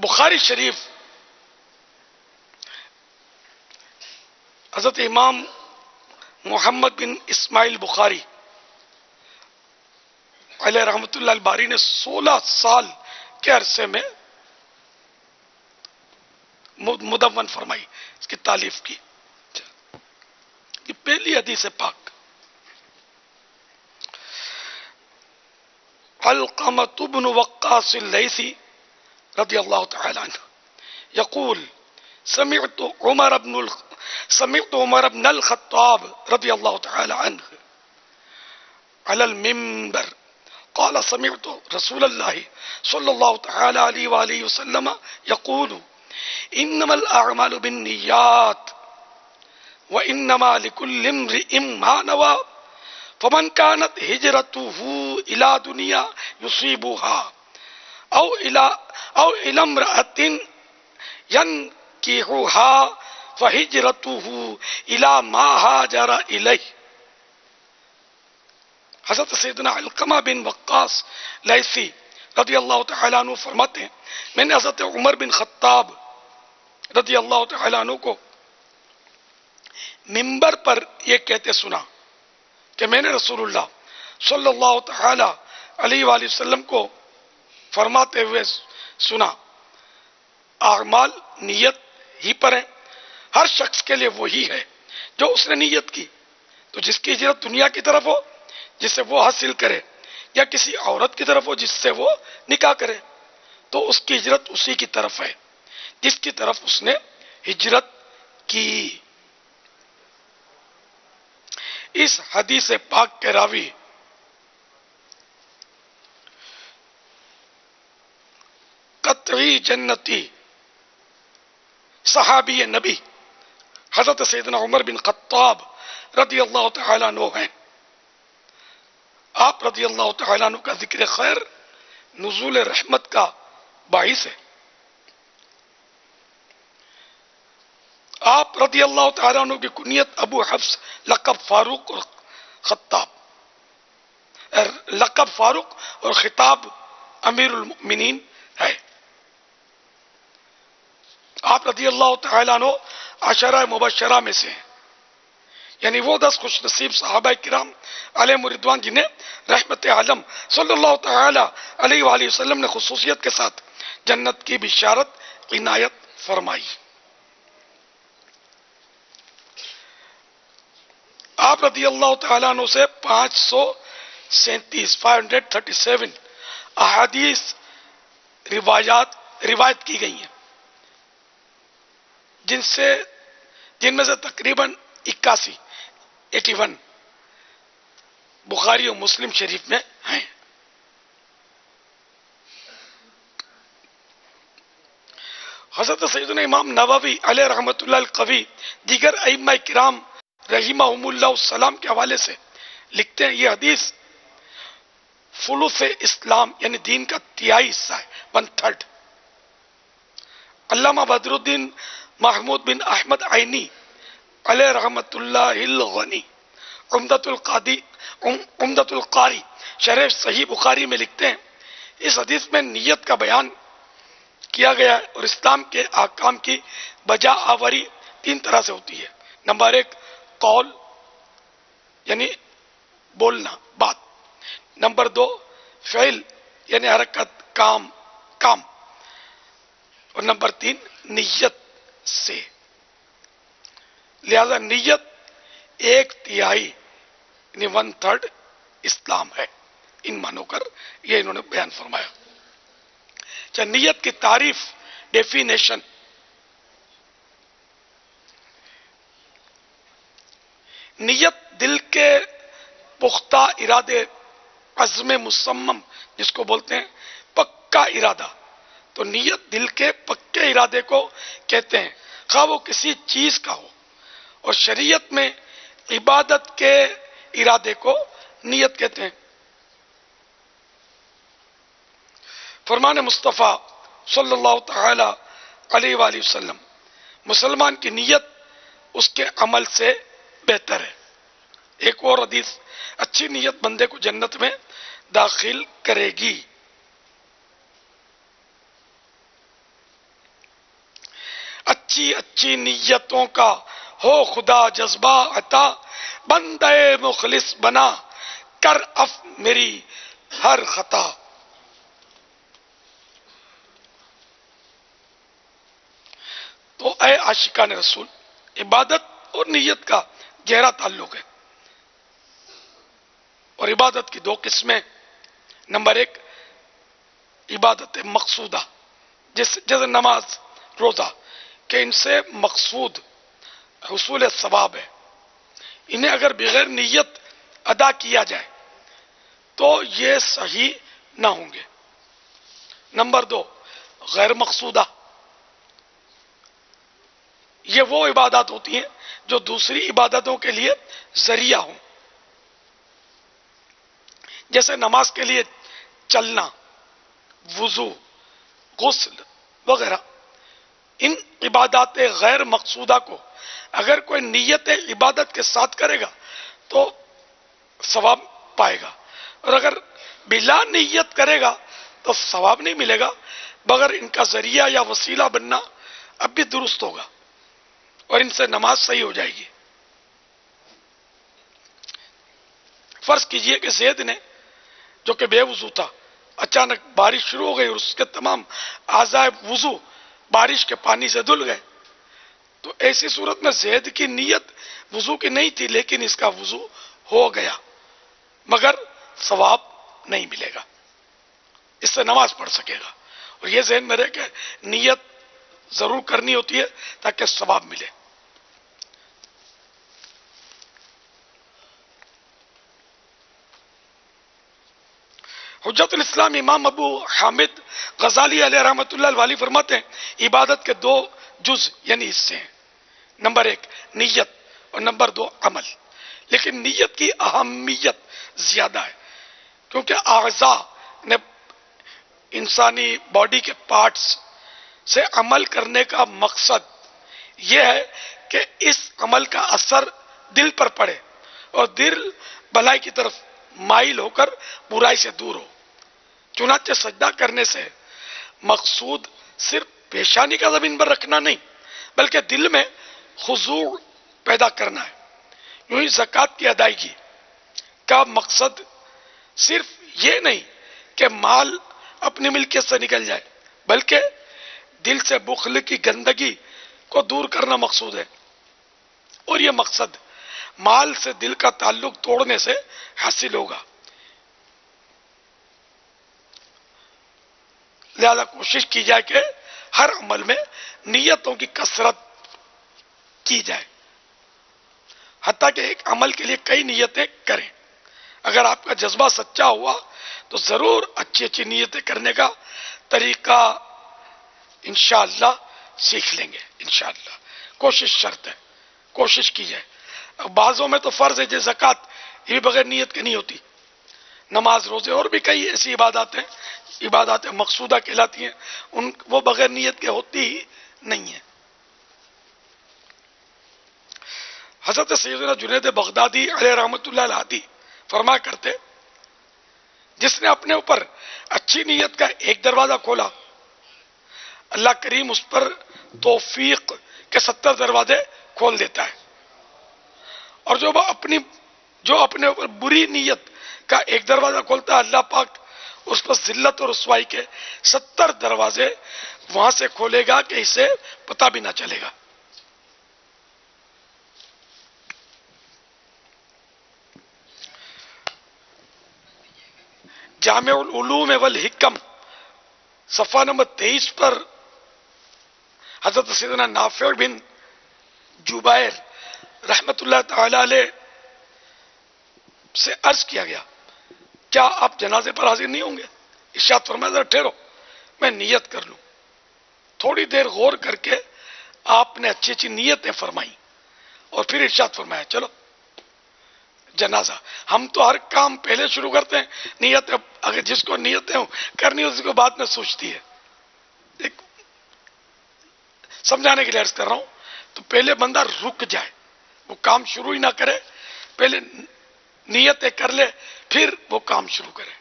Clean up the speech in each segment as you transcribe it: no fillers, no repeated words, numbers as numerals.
بخاری شریف حضرت امام محمد بن اسماعیل بخاری علیہ رحمۃ اللہ الباری نے 16 سال کے عرصے میں مدون فرمائی، اس کی تالیف کی. یہ پہلی حدیث پاک. علقمۃ بن وقاص اللیثی رضی اللہ تعالی عنہ یقول سمعت عمر بن الخطاب رضی اللہ تعالی عنہ على المنبر قال سمعت رسول الله صلى الله تعالى عليه وآله وسلم يقول انما الاعمال بالنيات وانما لكل امرئ ما نوى فمن كانت هجرته الى دنيا يصيبها او الى امرأة ينكحها فهجرته الى ما هاجر اليه. حضرت سیدنا علقمہ بن وقاص لیثی رضی اللہ تعالیٰ عنہ فرماتے ہیں میں نے حضرت عمر بن خطاب رضی اللہ تعالیٰ عنہ کو منبر پر یہ کہتے سنا کہ میں نے رسول اللہ صلی اللہ تعالی علیہ وآلہ وسلم کو فرماتے ہوئے سنا اعمال نیت ہی پر ہیں، ہر شخص کے لیے وہی ہے جو اس نے نیت کی. تو جس کی ہجرت دنیا کی طرف ہو جس سے وہ حاصل کرے، یا کسی عورت کی طرف ہو جس سے وہ نکاح کرے، تو اس کی ہجرت اسی کی طرف ہے جس کی طرف اس نے ہجرت کی. اس حدیث پاک کے راوی قطعی جنتی صحابی نبی حضرت سیدنا عمر بن خطاب رضی اللہ تعالیٰ عنہ ہیں. آپ رضی اللہ تعالیٰ عنہ کا ذکر خیر نزول رحمت کا باعث ہے. آپ رضی اللہ تعالیٰ عنہ کی کنیت ابو حفص لقب فاروق اور خطاب، لقب فاروق اور خطاب امیر المؤمنین ہے. آپ رضی اللہ تعالیٰ عنہ عشرہ مبشرہ میں سے ہیں، یعنی وہ 10 خوش نصیب صحابہ کرام علیہم رضوان جنہیں رحمت عالم صلی اللہ تعالی علیہ وآلہ وسلم نے خصوصیت کے ساتھ جنت کی بشارت عنایت فرمائی. آپ رضی اللہ تعالیٰ عنہ سے 537 احادیث روایت کی گئی ہیں، جن میں سے تقریباً 81 بخاری اور مسلم شریف میں ہیں. حضرت سیدنا امام نووی علیہ رحمۃ اللہ القوی دیگر ائمہ کرام رحمہم اللہ السلام کے حوالے سے لکھتے ہیں یہ حدیث فلوث اسلام یعنی دین کا 3 حصہ ہے، 1/3. علامہ بدر الدین محمود بن احمد عینی علیہ رحمۃ اللہ الغنی عمدۃ القاری شرح صحیح بخاری میں لکھتے ہیں اس حدیث میں نیت کا بیان کیا گیا ہے اور اسلام کے احکام کی بجا آوری 3 طرح سے ہوتی ہے. نمبر 1 قول یعنی بولنا بات، نمبر 2 فعل یعنی حرکت کام، اور نمبر 3 نیت سے. لہذا نیت 1/3 یعنی 1/3 اسلام ہے. ان معنوں کر یہ انہوں نے بیان فرمایا. اچھا، نیت کی تعریف ڈیفینیشن. نیت دل کے پختہ ارادے، عزم مصمم جس کو بولتے ہیں پکا ارادہ. تو نیت دل کے پکے ارادے کو کہتے ہیں، خواہ وہ کسی چیز کا ہو. اور شریعت میں عبادت کے ارادے کو نیت کہتے ہیں. فرمان مصطفیٰ صلی اللہ تعالی علیہ وآلہ وسلم، مسلمان کی نیت اس کے عمل سے بہتر ہے. ایک اور حدیث، اچھی نیت بندے کو جنت میں داخل کرے گی. اچھی اچھی نیتوں کا ہو خدا جذبہ عطا، بندے مخلص بنا کر اف میری ہر خطا۔ تو اے عاشقان رسول، عبادت اور نیت کا گہرا تعلق ہے، اور عبادت کی دو قسمیں۔ نمبر ایک، عبادت مقصودہ، جیسے نماز، روزہ، کہ ان سے مقصود حصول ثواب ہے، انہیں اگر بغیر نیت ادا کیا جائے تو یہ صحیح نہ ہوں گے۔ نمبر دو، غیر مقصودہ، یہ وہ عبادات ہوتی ہیں جو دوسری عبادتوں کے لیے ذریعہ ہوں، جیسے نماز کے لیے چلنا، وضو، غسل وغیرہ۔ ان عبادات غیر مقصودہ کو اگر کوئی نیت عبادت کے ساتھ کرے گا تو ثواب پائے گا، اور اگر بلا نیت کرے گا تو ثواب نہیں ملے گا، مگر ان کا ذریعہ یا وسیلہ بننا اب بھی درست ہوگا، اور ان سے نماز صحیح ہو جائے گی۔ فرض کیجئے کہ زید نے، جو کہ بے وضو تھا، اچانک بارش شروع ہو گئی اور اس کے تمام اعضاء وضو بارش کے پانی سے دھل گئے، تو ایسی صورت میں زید کی نیت وضو کی نہیں تھی، لیکن اس کا وضو ہو گیا، مگر ثواب نہیں ملے گا، اس سے نماز پڑھ سکے گا۔ اور یہ ذہن میں رہے کہ نیت ضرور کرنی ہوتی ہے تاکہ ثواب ملے۔ حجت الاسلام امام ابو حامد غزالی علیہ رحمۃ اللہ الوالی فرماتے ہیں، عبادت کے دو جز یعنی حصے ہیں، نمبر ایک نیت اور نمبر دو عمل، لیکن نیت کی اہمیت زیادہ ہے، کیونکہ اعضاء نے انسانی باڈی کے پارٹس سے عمل کرنے کا مقصد یہ ہے کہ اس عمل کا اثر دل پر پڑے اور دل بھلائی کی طرف مائل ہو کر برائی سے دور ہو۔ چنانچہ سجدہ کرنے سے مقصود صرف پیشانی کا زمین پر رکھنا نہیں، بلکہ دل میں خضوع پیدا کرنا ہے۔ یوں ہی زکوٰۃ کی ادائیگی کا مقصد صرف یہ نہیں کہ مال اپنی ملکیت سے نکل جائے، بلکہ دل سے بخل کی گندگی کو دور کرنا مقصود ہے، اور یہ مقصد مال سے دل کا تعلق توڑنے سے حاصل ہوگا۔ لہذا کوشش کی جائے کہ ہر عمل میں نیتوں کی کثرت کی جائے، حتیٰ کہ ایک عمل کے لیے کئی نیتیں کریں۔ اگر آپ کا جذبہ سچا ہوا تو ضرور اچھی اچھی نیتیں کرنے کا طریقہ انشاءاللہ سیکھ لیں گے۔ انشاءاللہ کوشش شرط ہے، کوشش کی جائے۔ بعضوں میں تو فرض ہے، جیسے زکوٰۃ، یہ بھی بغیر نیت کے نہیں ہوتی، نماز، روزے اور بھی کئی ایسی عبادات ہیں، عبادات مقصودہ کہلاتی ہیں، وہ بغیر نیت کے ہوتی ہی نہیں ہیں۔ حضرت سیدنا جنید بغدادی علیہ رحمۃ اللہ الہادی فرمایا کرتے، جس نے اپنے اوپر اچھی نیت کا ایک دروازہ کھولا، اللہ کریم اس پر توفیق کے 70 دروازے کھول دیتا ہے، اور جو اپنے اوپر بری نیت کا ایک دروازہ کھولتا ہے، اللہ پاک اس پر ذلت اور رسوائی کے 70 دروازے وہاں سے کھولے گا کہ اسے پتہ بھی نہ چلے گا۔ جامع العلوم والحکم صفحہ نمبر 23 پر حضرت سیدنا نافع بن جبیر رحمت اللہ تعالی علیہ سے عرض کیا گیا، کیا آپ جنازے پر حاضر نہیں ہوں گے؟ ارشاد فرمایا، ذرا ٹھہرو میں نیت کر لوں۔ تھوڑی دیر غور کر کے آپ نے اچھی اچھی نیتیں فرمائی اور پھر ارشاد فرمایا، چلو جنازہ۔ ہم تو ہر کام پہلے شروع کرتے ہیں، نیت اگر جس کو نیتیں کرنی اس کو بعد میں سوچتی ہے۔ ایک سمجھانے کے لیے عرض کر رہا ہوں، تو پہلے بندہ رک جائے، وہ کام شروع ہی نہ کرے، پہلے نیتیں کر لے پھر وہ کام شروع کرے۔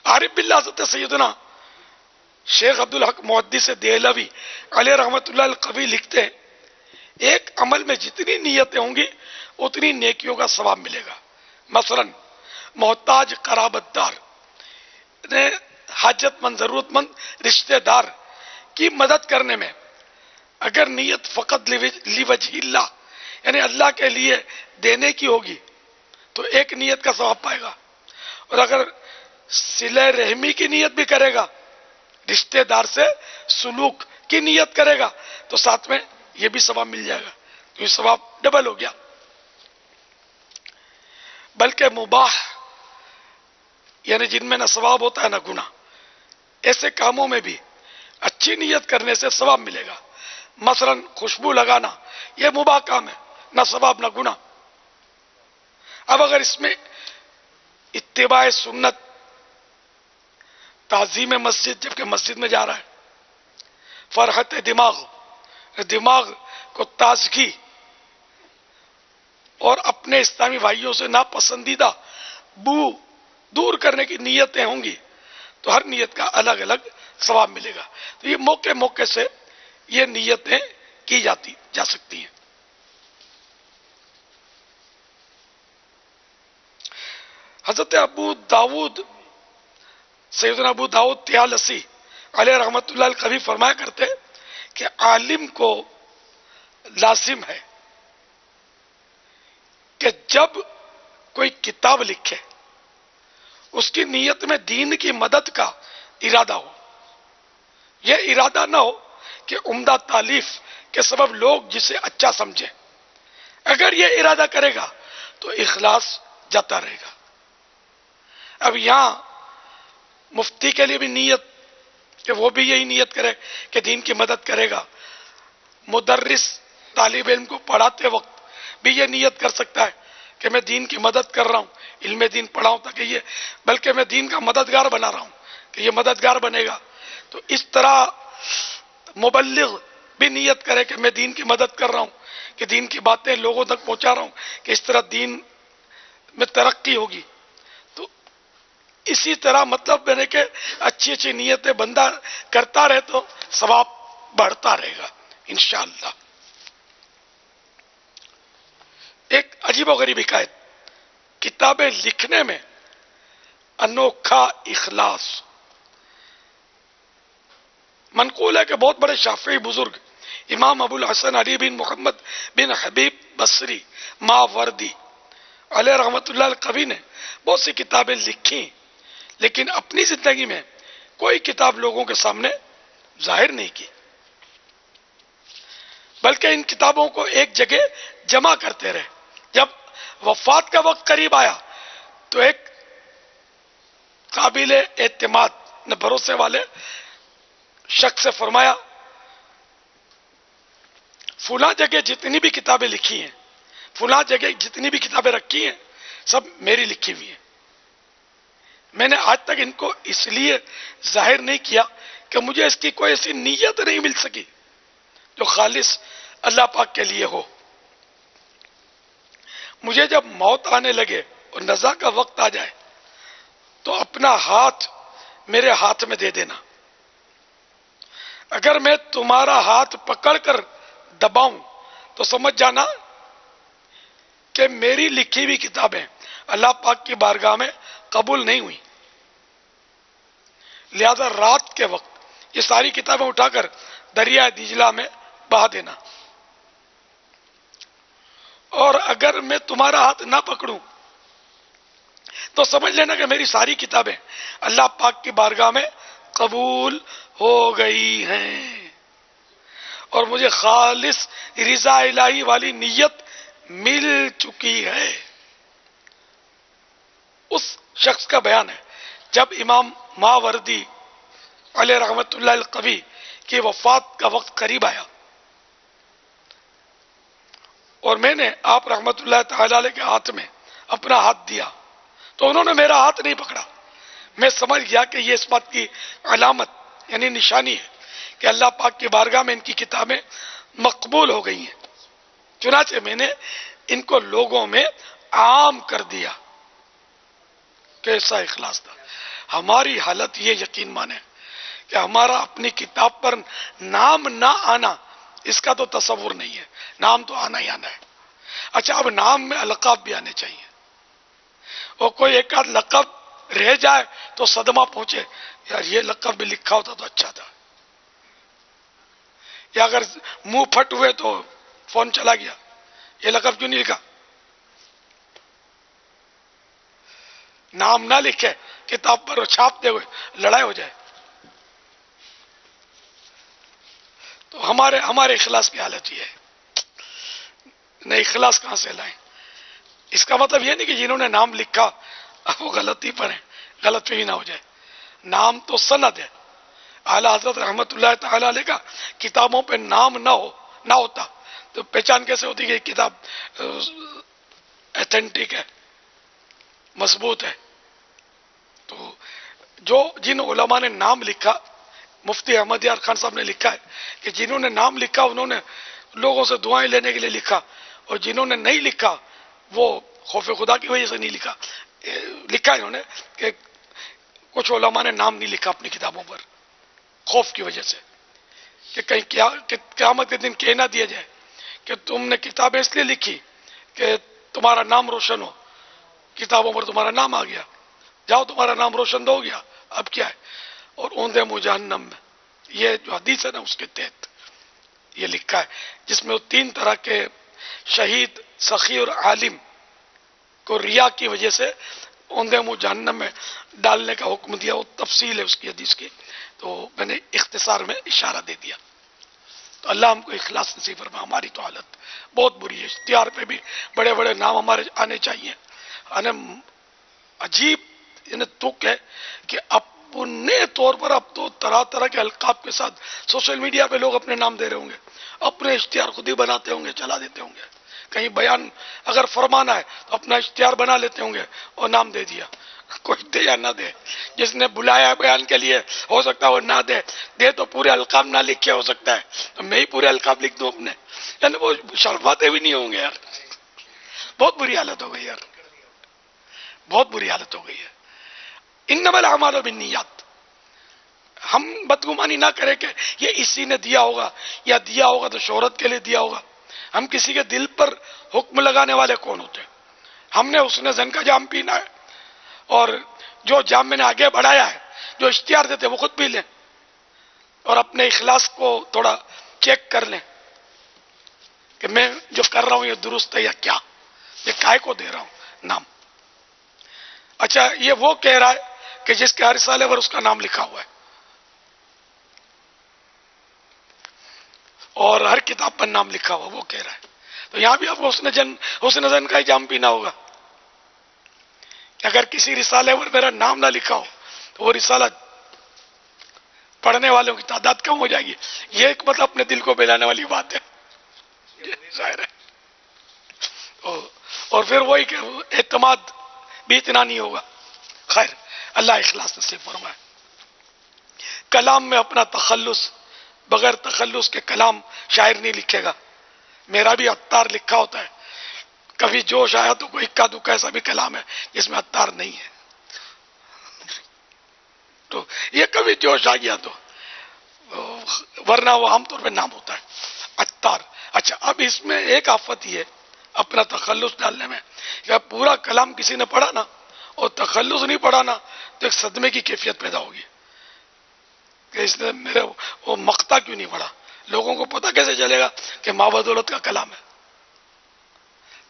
عارف باللہ حضرت سیدنا شیخ عبدالحق محدث دہلوی علیہ رحمۃ اللہ القوی لکھتے ہیں ایک عمل میں جتنی نیتیں ہوں گی اتنی نیکیوں کا ثواب ملے گا. مثلا محتاج قرابت دار نے حاجت مند ضرورت مند رشتہ دار کی مدد کرنے میں اگر نیت فقط لوجہ اللہ یعنی اللہ کے لیے دینے کی ہوگی تو ایک نیت کا ثواب پائے گا. اور اگر صلہ رحمی کی نیت بھی کرے گا، رشتہ دار سے سلوک کی نیت کرے گا تو ساتھ میں یہ بھی ثواب مل جائے گا، تو یہ ثواب ڈبل ہو گیا. بلکہ مباح یعنی جن میں نہ ثواب ہوتا ہے نہ گناہ، ایسے کاموں میں بھی اچھی نیت کرنے سے ثواب ملے گا. مثلا خوشبو لگانا یہ مباح کام ہے، نہ ثواب نہ گناہ. اب اگر اس میں اتباع سنت، تعظیم مسجد جبکہ مسجد میں جا رہا ہے، فرحت دماغ کو تازگی اور اپنے اسلامی بھائیوں سے ناپسندیدہ بو دور کرنے کی نیتیں ہوں گی تو ہر نیت کا الگ الگ ثواب ملے گا. تو یہ موقع موقع سے یہ نیتیں کی جا سکتی ہیں. حضرت ابو داود سیدنا ابو داود طیالسی علیہ رحمۃ اللہ القوی فرمایا کرتے کہ عالم کو لازم ہے کہ جب کوئی کتاب لکھے اس کی نیت میں دین کی مدد کا ارادہ ہو. یہ ارادہ نہ ہو کہ عمدہ تالیف کے سبب لوگ جسے اچھا سمجھیں. اگر یہ ارادہ کرے گا تو اخلاص جاتا رہے گا. اب یہاں مفتی کے لیے بھی نیت کہ وہ بھی یہی نیت کرے کہ دین کی مدد کرے گا. مدرس طالب علم کو پڑھاتے وقت بھی یہ نیت کر سکتا ہے کہ میں دین کی مدد کر رہا ہوں، علم دین پڑھاؤں تاکہ یہ بلکہ میں دین کا مددگار بنا رہا ہوں کہ یہ مددگار بنے گا. تو اس طرح مبلغ بھی نیت کرے کہ میں دین کی مدد کر رہا ہوں، کہ دین کی باتیں لوگوں تک پہنچا رہا ہوں، کہ اس طرح دین میں ترقی ہوگی. تو اسی طرح مطلب میں نے کہ اچھی اچھی نیتیں بندہ کرتا رہے تو ثواب بڑھتا رہے گا انشاءاللہ. ایک عجیب و غریب حکایت، کتابیں لکھنے میں انوکھا اخلاص. منقول ہے کہ بہت بڑے شافعی بزرگ امام ابو الحسن علی بن محمد بن حبیب بصری ماوردی علیہ رحمۃ اللہ القوی نے بہت سی کتابیں لکھی، لیکن اپنی زندگی میں کوئی کتاب لوگوں کے سامنے ظاہر نہیں کی، بلکہ ان کتابوں کو ایک جگہ جمع کرتے رہے. جب وفات کا وقت قریب آیا تو ایک قابل اعتماد نہ بھروسے والے شخص سے فرمایا فلاں جگہ جتنی بھی کتابیں لکھی ہیں، فلاں جگہ جتنی بھی کتابیں رکھی ہیں سب میری لکھی ہوئی ہیں. میں نے آج تک ان کو اس لیے ظاہر نہیں کیا کہ مجھے اس کی کوئی ایسی نیت نہیں مل سکی جو خالص اللہ پاک کے لیے ہو. مجھے جب موت آنے لگے اور نزا کا وقت آ جائے تو اپنا ہاتھ میرے ہاتھ میں دے دینا. اگر میں تمہارا ہاتھ پکڑ کر دباؤں تو سمجھ جانا کہ میری لکھی ہوئی کتابیں اللہ پاک کی بارگاہ میں قبول نہیں ہوئی. لہذا رات کے وقت یہ ساری کتابیں اٹھا کر دریا دجلہ میں بہا دینا. اور اگر میں تمہارا ہاتھ نہ پکڑوں تو سمجھ لینا کہ میری ساری کتابیں اللہ پاک کی بارگاہ میں قبول ہو گئی ہیں اور مجھے خالص رضا الہی والی نیت مل چکی ہے. اس شخص کا بیان ہے جب امام ماوردی علیہ رحمۃ اللہ القوی کی وفات کا وقت قریب آیا اور میں نے آپ رحمۃ اللہ تعالی علیہ کے ہاتھ میں اپنا ہاتھ دیا تو انہوں نے میرا ہاتھ نہیں پکڑا. میں سمجھ گیا کہ یہ اس بات کی علامت یعنی نشانی ہے کہ اللہ پاک کی بارگاہ میں ان کی کتابیں مقبول ہو گئی ہیں. چنانچہ میں نے ان کو لوگوں میں عام کر دیا. کیسا اخلاص تھا. ہماری حالت یہ یقین مانے کہ ہمارا اپنی کتاب پر نام نہ آنا اس کا تو تصور نہیں ہے، نام تو آنا ہی آنا ہے۔ اچھا، اب نام میں القاب بھی آنے چاہیے، اور کوئی ایک آدھ لقب رہ جائے تو صدمہ پہنچے، یار یہ لقب بھی لکھا ہوتا تو اچھا تھا، یا اگر منہ پھٹ ہوئے تو فون چلا گیا، یہ لقب کیوں نہیں لکھا؟ نام نہ لکھے کتاب پر چھاپتے ہوئے لڑائی ہو جائے تو ہمارے اخلاص کی حالت یہ ہے۔ نہیں، اخلاص کہاں سے لائیں؟ اس کا مطلب یہ نہیں کہ جنہوں نے نام لکھا وہ غلطی پر ہیں، غلط فہمی نہ ہو جائے۔ نام تو سند ہے، اعلیٰ حضرت رحمت اللہ تعالی علیہ کا کتابوں پہ نام نہ ہوتا تو پہچان کیسے ہوتی کہ یہ کتاب ایتھینٹک ہے، مضبوط ہے؟ تو جن علماء نے نام لکھا، مفتی احمد یار خان صاحب نے لکھا ہے کہ جنہوں نے نام لکھا انہوں نے لوگوں سے دعائیں لینے کے لیے لکھا، اور جنہوں نے نہیں لکھا وہ خوف خدا کی وجہ سے نہیں لکھا۔ لکھا انہوں نے کہ کچھ علماء نے نام نہیں لکھا اپنی کتابوں پر خوف کی وجہ سے کہ کہیں قیامت کے دن کہہ نہ دیا جائے کہ تم نے کتابیں اس لیے لکھی کہ تمہارا نام روشن ہو، کتابوں پر تمہارا نام آ گیا، جاؤ تمہارا نام روشن ہو گیا، اب کیا ہے؟ اور اوندے منہ جہنم میں، یہ جو حدیث ہے نا اس کے تحت یہ لکھا ہے، جس میں وہ 3 طرح کے شہید، سخی اور عالم کو ریا کی وجہ سے اوندے منہ جہنم میں ڈالنے کا حکم دیا۔ وہ تفصیل ہے اس کی حدیث کی، تو میں نے اختصار میں اشارہ دے دیا۔ تو اللہ ہم کو اخلاص نصیب فرمائے۔ ہماری تو حالت بہت بری ہے، اشتہار پہ بھی بڑے بڑے نام ہمارے آنے چاہیے۔ عجیب تک ہے کہ اپنے طور پر اب تو طرح طرح کے القاب کے ساتھ سوشل میڈیا پہ لوگ اپنے نام دے رہے ہوں گے، اپنے اشتہار خود ہی بناتے ہوں گے، چلا دیتے ہوں گے۔ کہیں بیان اگر فرمانا ہے تو اپنا اشتہار بنا لیتے ہوں گے اور نام دے دیا، کوئی دے یا نہ دے، جس نے بلایا ہے بیان کے لیے ہو سکتا ہے وہ نہ دے تو پورے القاب نہ لکھے، ہو سکتا ہے تو میں ہی پورے القاب لکھ دوں اپنے، یعنی وہ شرفاتے بھی نہیں ہوں گے یار۔ بہت بری حالت ہو گئی یار، بہت بری حالت ہو گئی ہے۔ انما الاعمال بالنیات، ہم بدگمانی نہ کریں کہ یہ اسی نے دیا ہوگا، یا دیا ہوگا تو شہرت کے لیے دیا ہوگا۔ ہم کسی کے دل پر حکم لگانے والے کون ہوتے ہیں؟ ہم نے حسن زن کا جام پینا ہے، اور جو جام میں نے آگے بڑھایا ہے، جو اشتہار دیتے وہ خود پی لیں، اور اپنے اخلاص کو تھوڑا چیک کر لیں کہ میں جو کر رہا ہوں یہ درست ہے یا کیا، یہ کائے کو دے رہا ہوں نام۔ اچھا، یہ وہ کہہ رہا ہے کہ جس کے ہر رسالے پر اس کا نام لکھا ہوا ہے، اور ہر کتاب پر نام لکھا ہوا، وہ کہہ رہا ہے، تو یہاں بھی آپ کو حسن زن کا ہی جام پینا ہوگا کہ اگر کسی رسالے پر میرا نام نہ لکھا ہو تو وہ رسالہ پڑھنے والوں کی تعداد کم ہو جائے گی۔ یہ ایک مطلب اپنے دل کو بہلانے والی بات ہے، ظاہر ہے۔ اور پھر وہی کہ اعتماد بھی اتنا نہیں ہوگا۔ خیر، اللہ اخلاص نصیب فرمائے۔ کلام میں اپنا تخلص، بغیر تخلص کے کلام شاعر نہیں لکھے گا۔ میرا بھی عطار لکھا ہوتا ہے، کبھی جوش آیا تو کوئی اکا دکا ایسا بھی کلام ہے جس میں عطار نہیں ہے، تو یہ کبھی جوش آ گیا تو، ورنہ وہ عام طور پہ نام ہوتا ہے عطار۔ اچھا، اب اس میں ایک آفت یہ ہے اپنا تخلص ڈالنے میں کہ پورا کلام کسی نے پڑھا نا اور تخلص نہیں پڑھا نا تو ایک صدمے کی کیفیت پیدا ہوگی کہ اس نے میرے وہ مقطع کیوں نہیں پڑھا، لوگوں کو پتہ کیسے چلے گا کہ ماں بدولت کا کلام ہے۔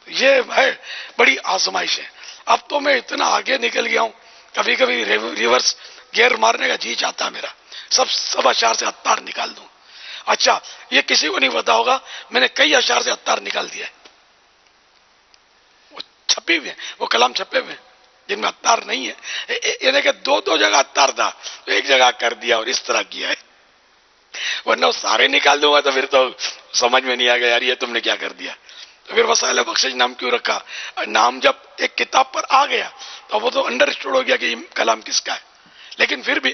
یہ ہے بڑی آزمائش ہے۔ اب تو میں اتنا آگے نکل گیا ہوں، کبھی کبھی ریورس گیئر مارنے کا جی چاہتا ہے میرا، سب اشعار سے عطار نکال دوں۔ اچھا، یہ کسی کو نہیں پتا ہوگا میں نے کئی اشعار سے عطار نکال دیا ہے، وہ چھپے ہوئے ہیں، وہ کلام چھپے ہوئے ہیں جن میں عطار نہیں ہے، یعنی کہ دو جگہ عطار تھا تو ایک جگہ کر دیا اور اس طرح کیا ہے، ورنہ وہ سارے نکال دوں گا تو پھر تو سمجھ میں نہیں آ گیا یار یہ تم نے کیا کر دیا۔ تو پھر وسائل بخشش نام کیوں رکھا؟ نام جب ایک کتاب پر آ گیا تو وہ تو انڈرسٹوڈ ہو گیا کہ یہ کلام کس کا ہے، لیکن پھر بھی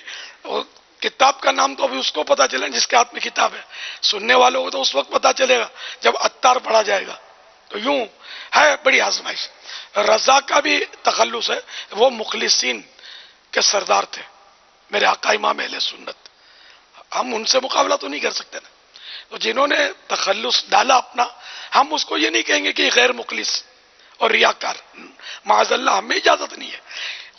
کتاب کا نام تو ابھی اس کو پتا چلے جس کے ہاتھ میں کتاب ہے، سننے والوں کو تو اس وقت پتا چلے گا جب عطار پڑھا جائے گا۔ تو یوں ہے بڑی آزمائش۔ رضا کا بھی تخلص ہے، وہ مخلصین کے سردار تھے، میرے آقا امام اہل سنت، ہم ان سے مقابلہ تو نہیں کر سکتے نا. تو جنہوں نے تخلص ڈالا اپنا، ہم اس کو یہ نہیں کہیں گے کہ غیر مخلص اور ریاکار، معاذ اللہ ہمیں اجازت نہیں ہے.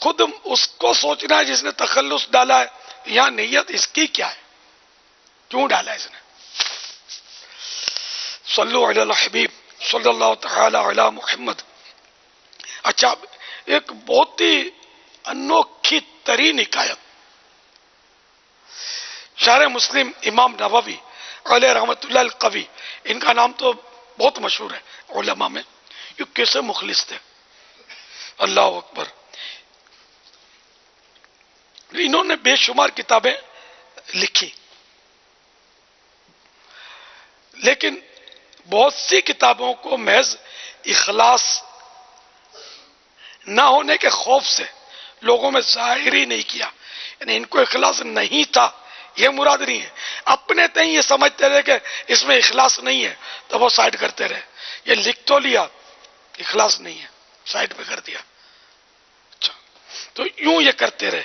خود اس کو سوچنا ہے جس نے تخلص ڈالا ہے، یہاں نیت اس کی کیا ہے، کیوں ڈالا ہے اس نے. صلو علی الحبیب صلی اللہ تعالی علی محمد. اچھا، ایک بہت ہی انوکھی ترین حکایت شارح مسلم امام نووی علیہ رحمت اللہ القوی، ان کا نام تو بہت مشہور ہے علماء میں، یہ کیسے مخلص تھے، اللہ اکبر. انہوں نے بے شمار کتابیں لکھی، لیکن بہت سی کتابوں کو محض اخلاص نہ ہونے کے خوف سے لوگوں میں ظاہر ہی نہیں کیا. یعنی ان کو اخلاص نہیں تھا یہ مراد نہیں ہے، اپنے تئیں یہ سمجھتے رہے کہ اس میں اخلاص نہیں ہے تو وہ سائڈ کرتے رہے. یہ لکھ تو لیا اخلاص نہیں ہے، سائڈ پہ کر دیا. اچھا، تو یوں یہ کرتے رہے.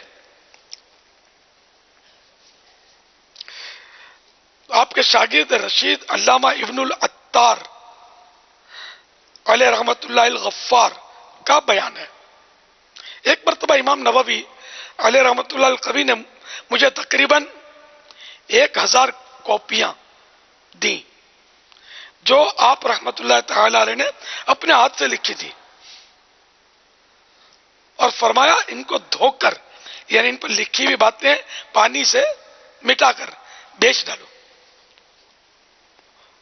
آپ کے شاگرد رشید علامہ ابن العطار علیہ رحمت اللہ الغفار کا بیان ہے. ایک مرتبہ امام نووی علیہ رحمت اللہ القوی نے مجھے تقریباً 1000 کاپیاں دیں جو آپ رحمت اللہ تعالی علیہ نے اپنے ہاتھ سے لکھی تھی، اور فرمایا ان کو دھو کر، یعنی ان پر لکھی ہوئی باتیں پانی سے مٹا کر بیچ ڈالو.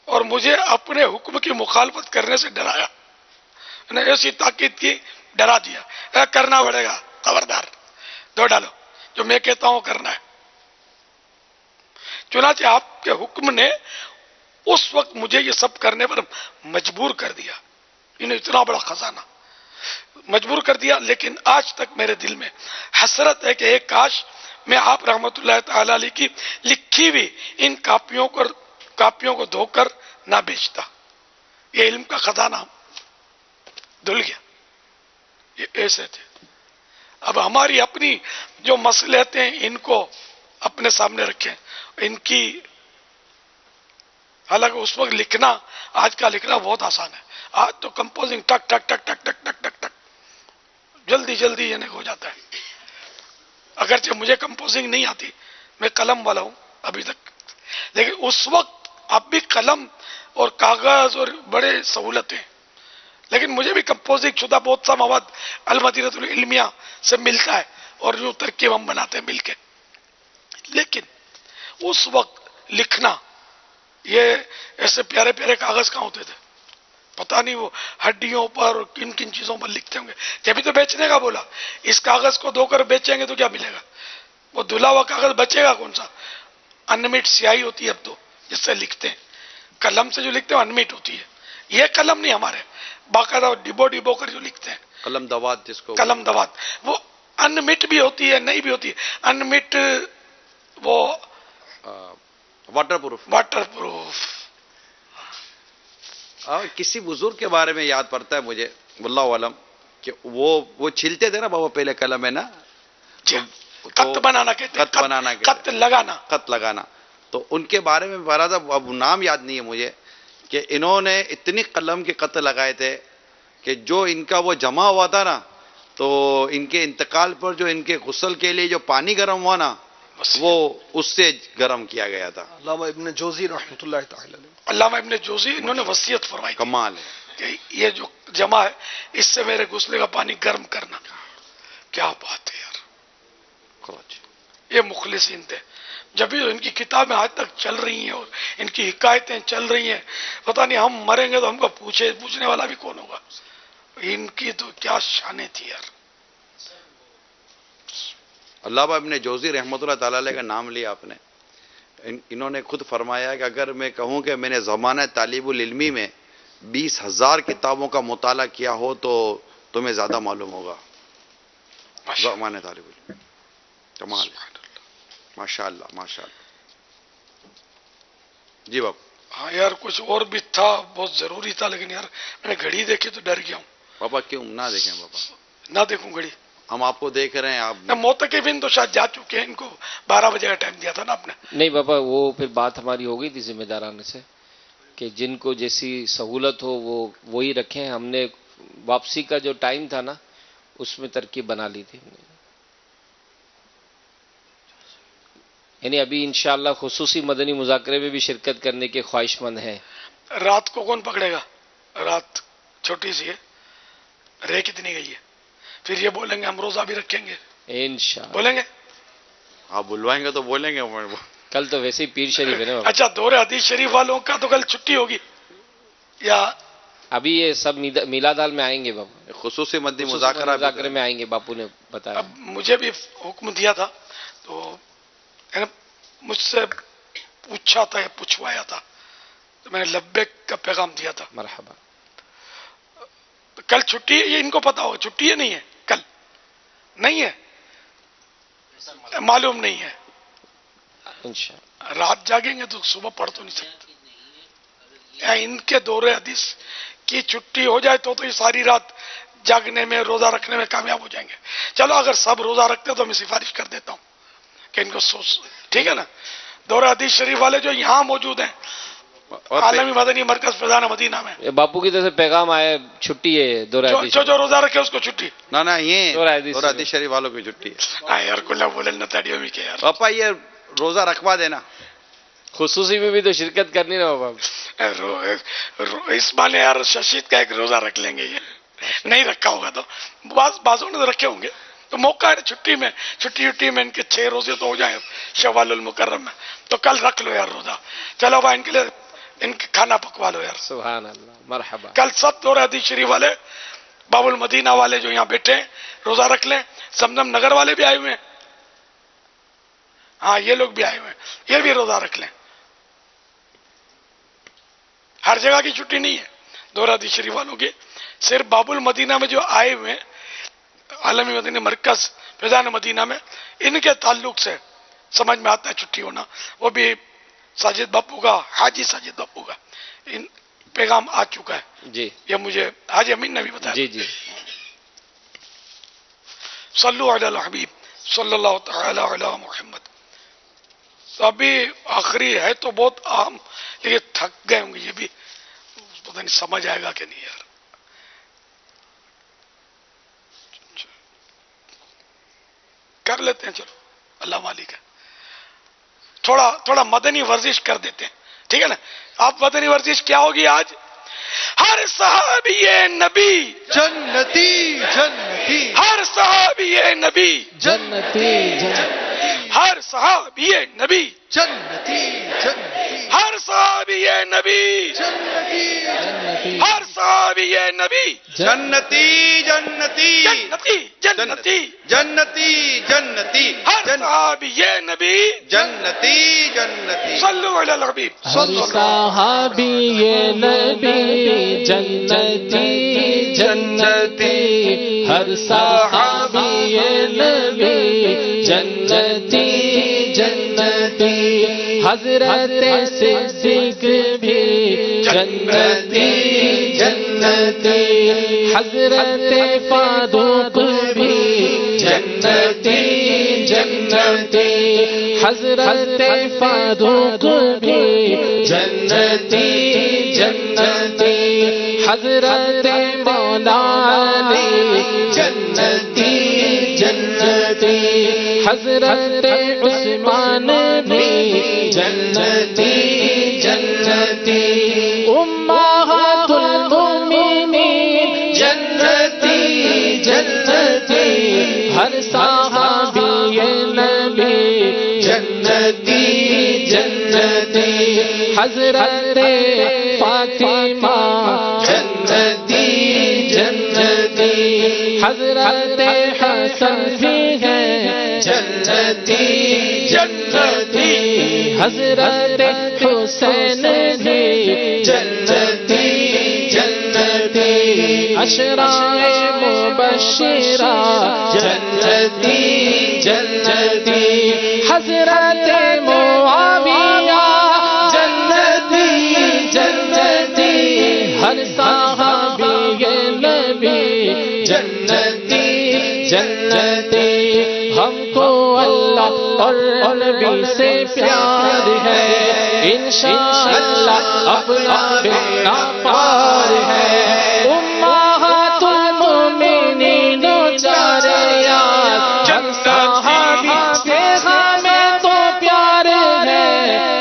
اور مجھے اپنے حکم کی مخالفت کرنے سے ڈرایا، انہیں ایسی تاکید کی، ڈرا دیا کرنا پڑے گا، خبردار دھو ڈالو، جو میں کہتا ہوں کرنا ہے. چنانچہ آپ کے حکم نے اس وقت مجھے یہ سب کرنے پر مجبور کر دیا. انہیں اتنا بڑا خزانہ مجبور کر دیا، لیکن آج تک میرے دل میں حسرت ہے کہ ایک کاش میں آپ رحمت اللہ تعالی علیہ کی لکھی ہوئی ان کاپیوں کو دھو کر نہ بیچتا. یہ علم کا خزانہ دھل گیا. یہ ایسے تھے. اب ہماری اپنی جو مصلحتیں ہیں ان کو اپنے سامنے رکھیں. ان کی حالانکہ اس وقت لکھنا، آج کا لکھنا بہت آسان ہے. آج تو کمپوزنگ ٹک ٹک ٹک ٹک ٹک ٹک ٹک ٹک جلدی جلدی یعنی ہو جاتا ہے. اگرچہ مجھے کمپوزنگ نہیں آتی، میں قلم والا ہوں ابھی تک، لیکن اس وقت اب بھی قلم اور کاغذ اور بڑے سہولتیں، لیکن مجھے بھی کمپوزنگ شدہ بہت سا مواد المدینۃ العلمیہ سے ملتا ہے اور یوں ترکیب ہم بناتے ہیں مل کے. لیکن اس وقت لکھنا، یہ ایسے پیارے پیارے کاغذ کہاں ہوتے تھے، پتہ نہیں وہ ہڈیوں پر اور کن کن چیزوں پر لکھتے ہوں گے. جبھی تو بیچنے کا بولا، اس کاغذ کو دھو کر بیچیں گے تو کیا ملے گا؟ وہ دھلا ہوا کاغذ بچے گا کون سا؟ انمیٹ سیاہی ہوتی ہے اب تو جس سے لکھتے ہیں، قلم سے جو لکھتے ہیں انمیٹ ہوتی ہے. یہ قلم نہیں ہمارے، باقاعدہ ڈبو ڈبو کر جو لکھتے ہیں قلم دوات جس کو قلم دوات، وہ انمٹ بھی ہوتی ہے نہیں بھی ہوتی ہے. انمٹ وہ واٹر پروف. Water proof. کسی بزرگ کے بارے میں یاد پڑتا ہے مجھے واللہ عالم کہ وہ چھلتے تھے نا بابا پہلے قلم ہے نا، خط بنانا کہتے ہیں، خط بنانا خط لگانا، خط لگانا. تو ان کے بارے میں پڑھا تھا، اب نام یاد نہیں ہے مجھے، کہ انہوں نے اتنی قلم کے خط لگائے تھے کہ جو ان کا وہ جمع ہوا تھا نا، تو ان کے انتقال پر جو ان کے غسل کے لیے جو پانی گرم ہوا نا، وہ اس سے گرم کیا گیا تھا. علامہ ابن جوزی رحمۃ اللہ تعالی علیہ، علامہ ابن جوزی انہوں نے وصیت فرمائی تھی کمال ہے. کہ یہ جو جمع ہے اس سے میرے غسلے کا پانی گرم کرنا. کیا بات ہے یار، یہ مخلصین تھے. جب بھی ان کی کتابیں آج تک چل رہی ہیں اور ان کی حکایتیں چل رہی ہیں، پتہ نہیں ہم مریں گے تو ہم کو پوچھنے والا بھی کون ہوگا. ان کی تو کیا شانیں تھی یار. علامہ ابن جوزی رحمۃ اللہ تعالی علیہ کا نام لیا آپ نے، انہوں نے خود فرمایا کہ اگر میں کہوں کہ میں نے زمانہ طالب العلمی میں 20,000 کتابوں کا مطالعہ کیا ہو تو تمہیں زیادہ معلوم ہوگا. زمانہ طالب العلم، کمال، ماشاء اللہ ماشاء اللہ. جی باپ. ہاں یار کچھ اور بھی تھا، بہت ضروری تھا، لیکن یار میں نے گھڑی دیکھی تو ڈر گیا ہوں. پاپا کیوں نہ دیکھیں؟ پاپا نہ دیکھوں گھڑی. ہم آپ کو دیکھ رہے ہیں. آپ موتقفین تو شاید جا چکے ہیں، ان کو 12 بجے کا ٹائم دیا تھا نا آپ نے. نہیں بابا، وہ پھر بات ہماری ہو گئی تھی ذمہ دارانہ سے کہ جن کو جیسی سہولت ہو وہ وہی رکھیں. ہم نے واپسی کا جو ٹائم تھا نا اس میں ترکیب بنا لی تھی. یعنی ابھی انشاءاللہ خصوصی مدنی مذاکرے میں بھی شرکت کرنے کے خواہش مند ہیں. رات کو کون پکڑے گا؟ رات چھوٹی سی ہے، رہ کتنی گئی ہے؟ پھر یہ بولیں گے ہم روزہ بھی رکھیں گے، انشاءاللہ بولیں گے؟ آپ بلوائیں گے تو بولیں گے. کل تو ویسے ہی پیر شریف ہے نا بابا. اچھا، دور حدیث شریف والوں کا تو کل چھٹی ہوگی یا ابھی یہ سب میلاد ہال میں آئیں گے بابا، خصوصی مدنی خصوصی مذاکرہ مذاکرے میں آئیں گے. باپو نے بتایا. اب مجھے بھی حکم دیا تھا تو مجھ سے پوچھا تھا یا پوچھوایا تھا تو میں نے لبیک کا پیغام دیا تھا. مرحبا. کل چھٹی ہے، یہ ان کو پتا ہوگا چھٹی ہے نہیں ہے، کل نہیں ہے، معلوم نہیں ہے. انشاءاللہ رات جاگیں گے تو صبح پڑھ تو نہیں سکتے. ان کے دور حدیث کی چھٹی ہو جائے تو یہ ساری رات جاگنے میں روزہ رکھنے میں کامیاب ہو جائیں گے. چلو اگر سب روزہ رکھتے تو میں سفارش کر دیتا ہوں کہ ان کو ٹھیک ہے نا. دور حدیث شریف والے جو یہاں موجود ہیں عالمی مدنی مرکز فیضان مدینہ میں، یہ باپو کی طرف سے پیغام آیا چھٹی ہے دور حدیث. جو روزہ رکھے اس کو چھٹی. نہ یہ دور حدیث دور حدیث شریف والوں کی چھٹی ہے. یار کلا بولے نہ تاڑیوں میں کہ یار پاپا یہ روزہ رکھوا دینا. خصوصی میں بھی تو شرکت کرنی نا بابا. اس بہانے یار ششید کا ایک روزہ رکھ لیں گے. یہ نہیں رکھا ہوگا تو بازوں نے تو رکھے ہوں گے تو موقع ہے چھٹی میں، چھٹی میں ان کے 6 روزے تو ہو جائیں شوال المکرم میں. تو کل رکھ لو یار روزہ. چلو بھائی ان کے لیے ان کے کھانا پکوا لو یار. سبحان اللہ. مرحبا. کل سب دور حدیث شریف والے، باب المدینہ والے جو یہاں بیٹھے ہیں روزہ رکھ لیں. زمزم نگر والے بھی آئے ہوئے ہیں، ہاں یہ لوگ بھی آئے ہوئے ہیں، یہ بھی روزہ رکھ لیں. ہر جگہ کی چھٹی نہیں ہے دور حدیث شریف والوں کی، صرف باب المدینہ میں جو آئے ہوئے ہیں عالمی مدنی مرکز فیضان مدینہ میں، ان کے تعلق سے سمجھ میں آتا ہے چھٹی ہونا. وہ بھی ساجد باپو کا، حاجی ساجد باپو کا ان پیغام آ چکا ہے. جی یہ مجھے حاجی امین نے بھی بتایا. جی جی. صلو علی الحبیب صلی اللہ تعالی علی محمد. تو ابھی آخری ہے تو بہت عام، لیکن تھک گئے ہوں گے یہ بھی، پتہ نہیں سمجھ آئے گا کہ نہیں یار. کر لیتے ہیں، چلو اللہ مالک ہے. تھوڑا مدنی ورزش کر دیتے ہیں، ٹھیک ہے نا. آپ مدنی ورزش کیا ہوگی آج؟ ہر صحابی نبی جنتی جنتی ہر صحابی نبی جنتی ہر صحابی نبی جنتی جنتی ہر صحابی نبی جنتی ہر صحابی نبی جنتی جنتی جنتی جنتی جنتی جنتی ہر صحابی نبی جنتی جنتی. صلو علی الحبیب صلو اللہ. صحابی نبی جنتی جنتی ہر صحابی نبی جنتی جنتی حضرت صدیق بھی جنتی جنتی حضرت فاروق بھی جنتی جنتی حضرت فاروق بھی جنتی جنتی حضرت مولا علی جنتی جنتی حضرت عثمان بھی جنتی جنتی امہات المؤمنین جنتی جنتی ہر صحابی نبی جنتی جنتی حضرت فاطمہ جنتی جنتی حضرت حسن بھی ہے جنتی جنتی حضرت حسین بھی جنتی جنتی عشرائے مبشرہ جنتی جنتی حضرت معاویہ جنتی جنتی ہر صحابی نبی جنتی جنتی نبی سے پیار ہے، انشاءاللہ اپنا بیڑا پار ہے۔ امہات المؤمنین چار یار، ہر صحابی سے ہمیں تو پیار ہے،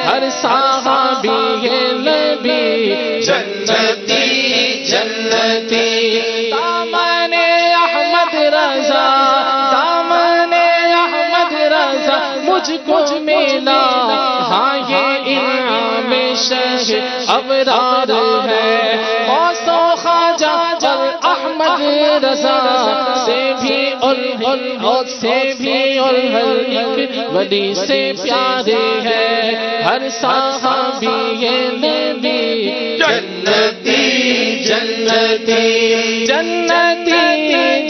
ہر صحابی یہ نبی جنتی جنتی۔ دامن احمد رضا، دامن احمد رضا مجھ کو ملا، ہاں یہ انعام شہ ابرار ہے۔ غوث و خواجہ اور احمد رضا سے بھی ایک ولی سے پیارے ہے، ہر صحابی یہ نبی جنتی جنتی جنتی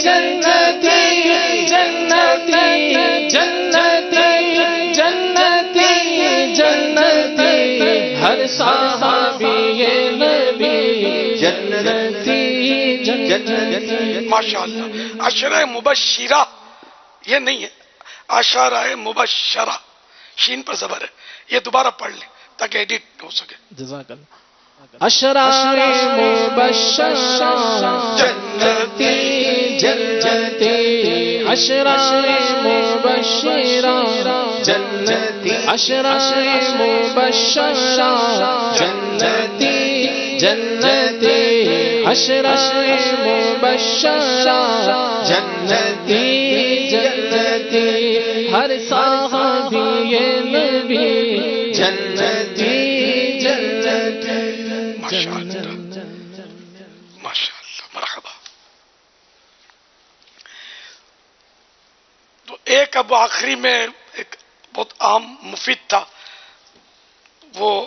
جنتی جنتی جنتی جنتی جنتی، ہر صحابی یہ نبی جنتی جنتی۔ ماشاءاللہ۔ عشرہ مبشرہ یہ نہیں ہے، عشرہ مبشرہ، شین پر زبر ہے، یہ دوبارہ پڑھ لیں تاکہ ایڈٹ ہو سکے۔ جزاک اللہ۔ عشرہ مبشرہ جنتی جنتی، عشرہ مبشرہ جنتی، عشرہ مبشرہ جنتی جنتی، عشرہ مبشرہ جنتی جنتی، ہر صحابی یہ نبی جنتی جنتی۔ ماشاءاللہ ماشاءاللہ، مرحبا۔ تو ایک اب آخری میں ایک بہت عام مفید تھا، وہ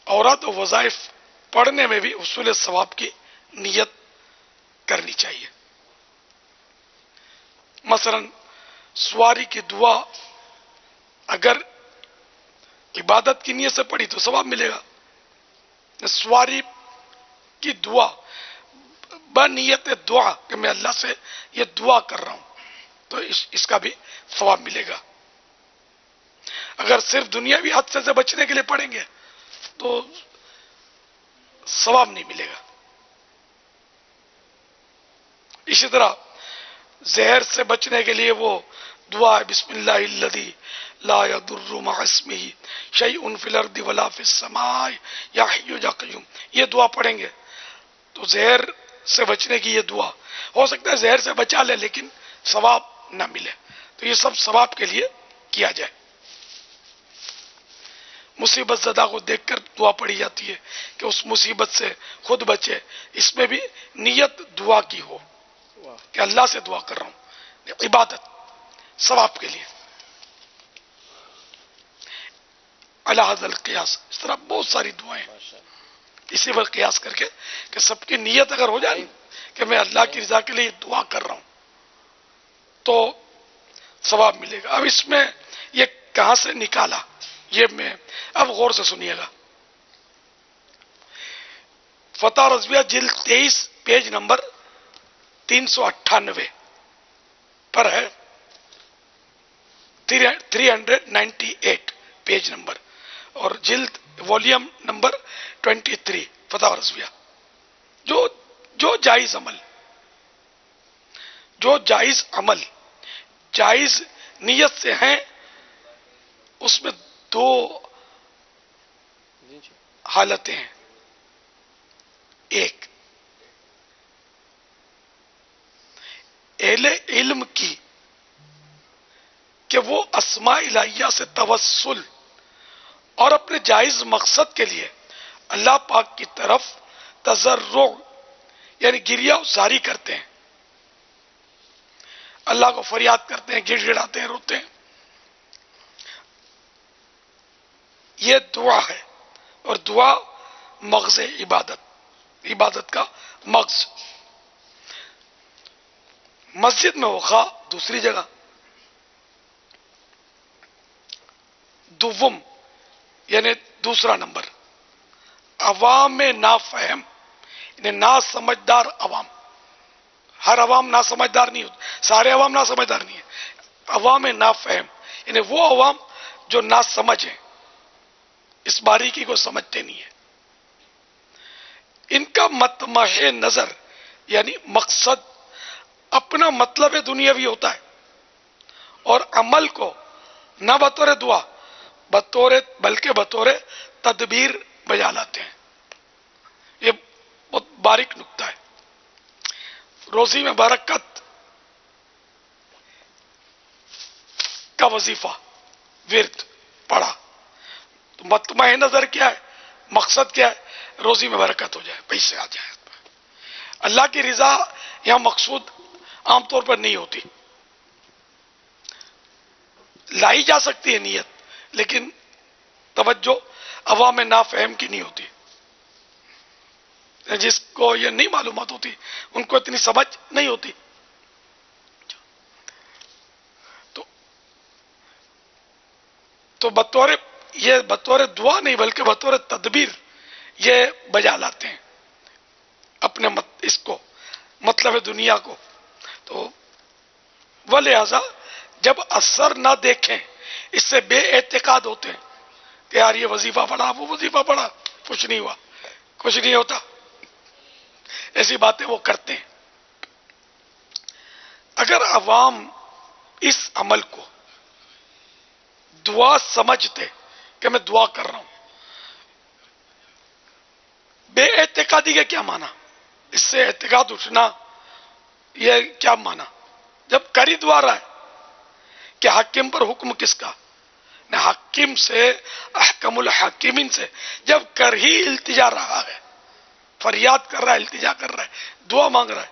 اوراد و وظائف پڑھنے میں بھی حصول ثواب کی نیت کرنی چاہیے۔ مثلا سواری کی دعا اگر عبادت کی نیت سے پڑھی تو ثواب ملے گا، سواری کی دعا بنیت دعا کہ میں اللہ سے یہ دعا کر رہا ہوں تو اس کا بھی ثواب ملے گا۔ اگر صرف دنیاوی حادثے سے بچنے کے لیے پڑھیں گے تو ثواب نہیں ملے گا۔ اسی طرح زہر سے بچنے کے لیے وہ دعا ہے بسم اللہ الذی لا یضر مع اسمہ شیء فی الارض ولا فی السماء یا حی یا قیوم، یہ دعا پڑھیں گے تو زہر سے بچنے کی یہ دعا ہو سکتا ہے زہر سے بچا لے لیکن ثواب نہ ملے، تو یہ سب ثواب کے لیے کیا جائے۔ مصیبت زدہ کو دیکھ کر دعا پڑھی جاتی ہے کہ اس مصیبت سے خود بچے، اس میں بھی نیت دعا کی ہو کہ اللہ سے دعا کر رہا ہوں، عبادت ثواب کے لیے۔ علی ھذا القیاس، اس طرح بہت ساری دعائیں اسی پر قیاس کر کے کہ سب کی نیت اگر ہو جائے کہ میں اللہ کی رضا کے لیے دعا کر رہا ہوں تو ثواب ملے گا۔ اب اس میں یہ کہاں سے نکالا، یہ میں اب غور سے سنیے گا۔ فتح رضویہ جلد 23 پیج نمبر 398 پر ہے، 398 پیج نمبر، اور جلد والیوم نمبر 23 فتح رضویہ۔ جو جائز عمل جائز نیت سے ہیں اس میں دو حالتیں ہیں۔ ایک اہل علم کی کہ وہ اسماء الہیہ سے توسل اور اپنے جائز مقصد کے لیے اللہ پاک کی طرف تضرع یعنی گریہ زاری کرتے ہیں، اللہ کو فریاد کرتے ہیں، گڑ گڑاتے ہیں، روتے ہیں، یہ دعا ہے، اور دعا مغز عبادت کا مغز۔ مسجد میں ہو خواہ دوسری جگہ، دوم یعنی دوسرا نمبر، عوام نافہم یعنی نا سمجھدار عوام، ہر عوام نا سمجھدار نہیں ہوتا، سارے عوام نا سمجھدار نہیں ہیں، عوام نافہم یعنی وہ عوام جو نہ سمجھ ہیں، اس باریکی کو سمجھتے نہیں ہیں. ان کا مطمح نظر یعنی مقصد اپنا مطلب دنیاوی ہوتا ہے، اور عمل کو نہ بطور دعا بلکہ بطور تدبیر بجا لاتے ہیں. یہ بہت باریک نکتہ ہے. روزی میں برکت کا وظیفہ ورد پڑھا تو مطمع نظر کیا ہے، مقصد کیا ہے؟ روزی میں برکت ہو جائے، پیسے آ جائے. اللہ کی رضا یہاں مقصود عام طور پر نہیں ہوتی، لائی جا سکتی ہے نیت، لیکن توجہ عوام نافہم کی نہیں ہوتی. جس کو یہ نہیں معلومات ہوتی ان کو اتنی سمجھ نہیں ہوتی. تو بطور دعا نہیں بلکہ بطور تدبیر یہ بجا لاتے ہیں اپنے اس کو مطلب دنیا کو. تو لہذا جب اثر نہ دیکھیں اس سے بے اعتقاد ہوتے ہیں کہ یار یہ وظیفہ پڑھا، وہ وظیفہ پڑھا، کچھ نہیں ہوا، کچھ نہیں ہوتا، ایسی باتیں وہ کرتے ہیں. اگر عوام اس عمل کو دعا سمجھتے کہ میں دعا کر رہا ہوں، بے اعتقادی کا کیا معنی؟ اس سے اعتقاد اٹھنا یہ کیا معنی؟ جب کر ہی دعا رہا ہے کہ حاکم پر حکم کس کا؟ نہ حاکم سے، احکم الحاکمین سے. جب کر ہی التجا رہا ہے، فریاد کر رہا ہے، التجا کر رہا ہے، دعا مانگ رہا ہے،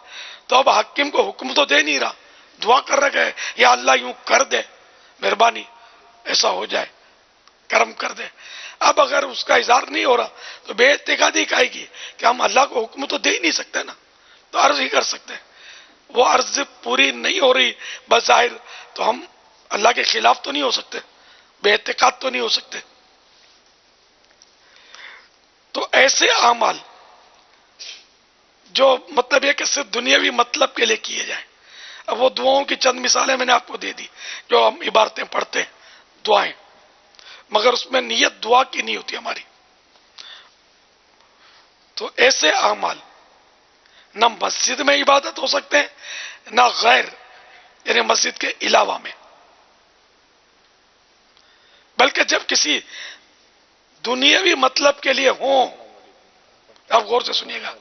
تو اب حاکم کو حکم تو دے نہیں رہا، دعا کر رہا ہے یا اللہ یوں کر دے، مہربانی ایسا ہو جائے، کرم کر دے. اب اگر اس کا اظہار نہیں ہو رہا تو بے اعتقادی کہے گی کہ ہم اللہ کو حکم تو دے ہی نہیں سکتے نا، تو عرض ہی کر سکتے ہیں. وہ عرض پوری نہیں ہو رہی بظاہر تو ہم اللہ کے خلاف تو نہیں ہو سکتے، بے اعتقاد تو نہیں ہو سکتے. تو ایسے اعمال جو مطلب یہ کہ صرف دنیاوی مطلب کے لیے کیے جائیں. اب وہ دعاؤں کی چند مثالیں میں نے آپ کو دے دی، جو ہم عبارتیں پڑھتے ہیں، دعائیں، مگر اس میں نیت دعا کی نہیں ہوتی ہماری. تو ایسے اعمال نہ مسجد میں عبادت ہو سکتے ہیں نہ غیر یعنی مسجد کے علاوہ میں، بلکہ جب کسی دنیاوی مطلب کے لیے ہوں. آپ غور سے سنیے گا،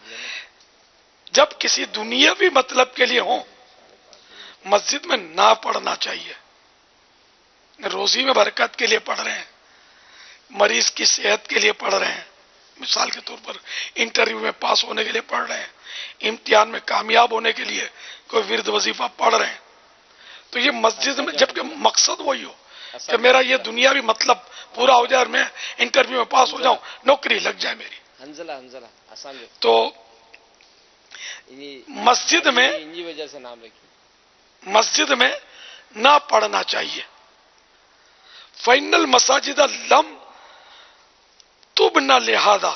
جب کسی دنیاوی مطلب کے لیے ہوں مسجد میں نہ پڑھنا چاہیے. روزی میں برکت کے لیے پڑھ رہے ہیں، مریض کی صحت کے لیے پڑھ رہے ہیں، مثال کے طور پر انٹرویو میں پاس ہونے کے لیے پڑھ رہے ہیں، امتحان میں کامیاب ہونے کے لیے کوئی ورد وظیفہ پڑھ رہے ہیں، تو یہ مسجد میں جبکہ مقصد وہی ہو کہ میرا یہ دنیاوی مطلب پورا ہو جائے اور میں انٹرویو میں پاس ہو جاؤں، نوکری لگ جائے میری. تو مسجد میں نہ پڑھنا چاہیے. فَإِنَّ الْمَسَاجِدَ لَمْ تُبْنَ لِهَذَا،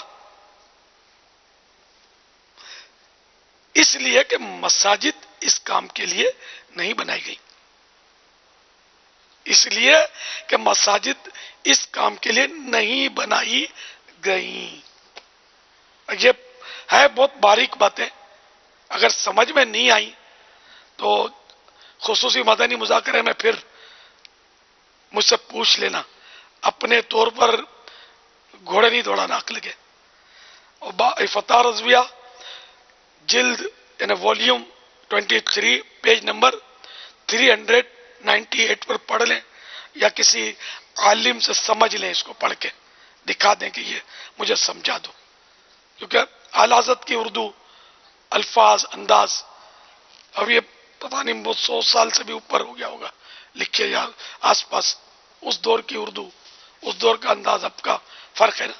اس لیے کہ مساجد اس کام کے لیے نہیں بنائی گئی. اس لیے کہ مساجد اس کام کے لیے نہیں بنائی گئی. یہ ہے بہت باریک باتیں، اگر سمجھ میں نہیں آئی تو خصوصی مدنی مذاکرے میں پھر مجھ سے پوچھ لینا. اپنے طور پر گھوڑے نہیں دوڑانا عقل کے. اور فتح رضویہ جلد یعنی والیوم 23 پیج نمبر 398 پر پڑھ لیں، یا کسی عالم سے سمجھ لیں، اس کو پڑھ کے دکھا دیں کہ یہ مجھے سمجھا دو. کیونکہ اعلی حضرت کی اردو الفاظ انداز اب یہ پتہ نہیں 100 سال سے بھی اوپر ہو گیا ہوگا لکھے یا آس پاس. اس دور کی اردو، اس دور کا انداز اب کا فرق ہے نا.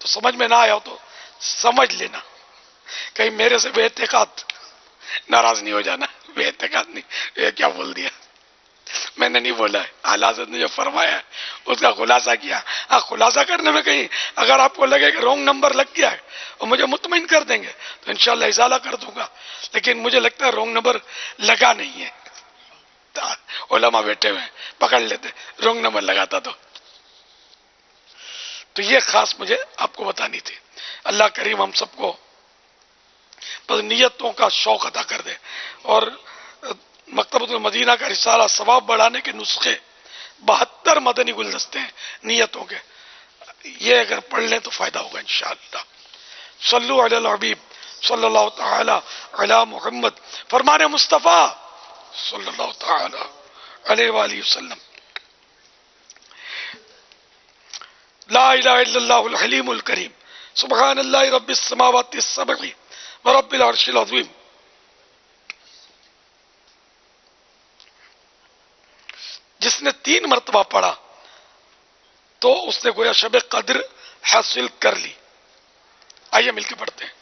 تو سمجھ میں نہ آیا ہو تو سمجھ لینا، کہیں میرے سے بے اعتقاد ناراض نہیں ہو جانا. بے اعتقاد نہیں، یہ کیا بول دیا، میں نے نہیں بولا ہے، اعلیٰ حضرت نے جو فرمایا ہے اس کا خلاصہ کیا. ہاں خلاصہ کرنے میں کہیں اگر آپ کو لگے کہ رونگ نمبر لگ گیا ہے اور مجھے مطمئن کر دیں گے تو انشاءاللہ ازالہ کر دوں گا، لیکن مجھے لگتا ہے رونگ نمبر لگا نہیں ہے. علماء بیٹھے ہوئے پکڑ لیتے رونگ نمبر لگاتا تو یہ خاص مجھے آپ کو بتانی تھی. اللہ کریم ہم سب کو بس نیتوں کا شوق عطا کر دے. اور مکتبۃ المدینہ کا رسالہ ثواب بڑھانے کے نسخے 72 مدنی گلدستے ہیں نیتوں کے، یہ اگر پڑھ لیں تو فائدہ ہوگا انشاءاللہ. صلو علی الحبیب صلی اللہ تعالی علی محمد، فرمان مصطفیٰ صلی اللہ تعالی علیہ وآلہ وسلم. لا الہ الا اللہ الحلیم الکریم سبحان اللہ رب السماوات السبع ورب العرش العظیم. جس نے 3 مرتبہ پڑھا تو اس نے گویا شب قدر حاصل کر لی. آئیے مل کے پڑھتے ہیں.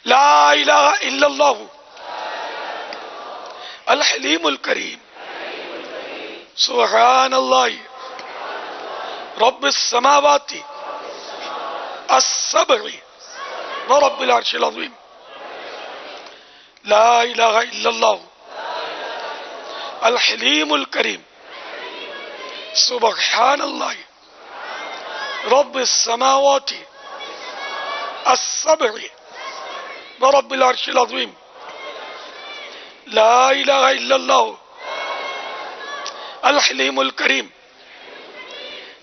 لا الہ الا اللہ الحلیم الکریم سبحان اللہ رب السماوات السبع ورب العرش العظیم. لا الہ الا اللہ الحلیم الکریم سبحان اللہ رب السماوات السبع ورب العرش العظیم. لا الہ الا اللہ الحلیم الکریم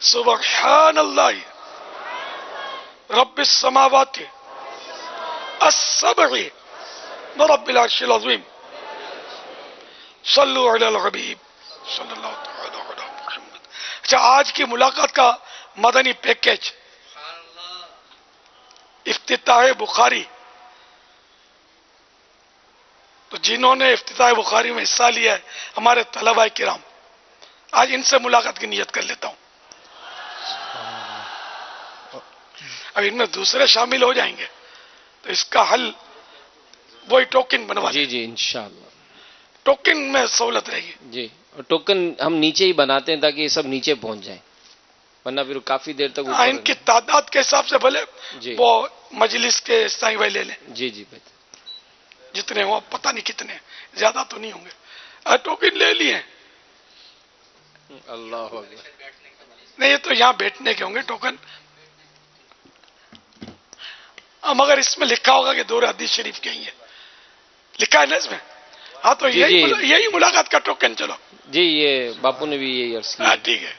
سبحان اللہ رب السماوات السبع ورب العرش العظیم. صلو علی الحبیب صلی اللہ تعالی علی محمد. اچھا، آج کی ملاقات کا مدنی پیکیج افتتاح بخاری. تو جنہوں نے افتتاح بخاری میں حصہ لیا ہے ہمارے طلباء کرام، آج ان سے ملاقات کی نیت کر لیتا ہوں. اب ان میں دوسرے شامل ہو جائیں گے تو اس کا حل وہی ٹوکن بنوا جی جی انشاءاللہ. ٹوکن میں سہولت رہے گی. جی، اور ٹوکن ہم نیچے ہی بناتے ہیں تاکہ یہ سب نیچے پہنچ جائیں، ورنہ پھر کافی دیر تک اوپر ان کی تعداد کے حساب سے بھلے جی وہ مجلس کے سائیں بھائی لے لیں، جی جی بہتر. جتنے ہوں پتہ نہیں کتنے، زیادہ تو نہیں ہوں گے. ٹوکن لے لیے اللہ اکبر. نہیں، یہ تو یہاں بیٹھنے کے ہوں گے ٹوکن. مگر اس میں لکھا ہوگا کہ دور حدیث شریف کے ہی ہے، لکھا ہے نا اس میں. ہاں تو جی یہی ملاقات کا ٹوکن. چلو جی، یہ باپو نے بھی یہی عرض کیا. ٹھیک ہے.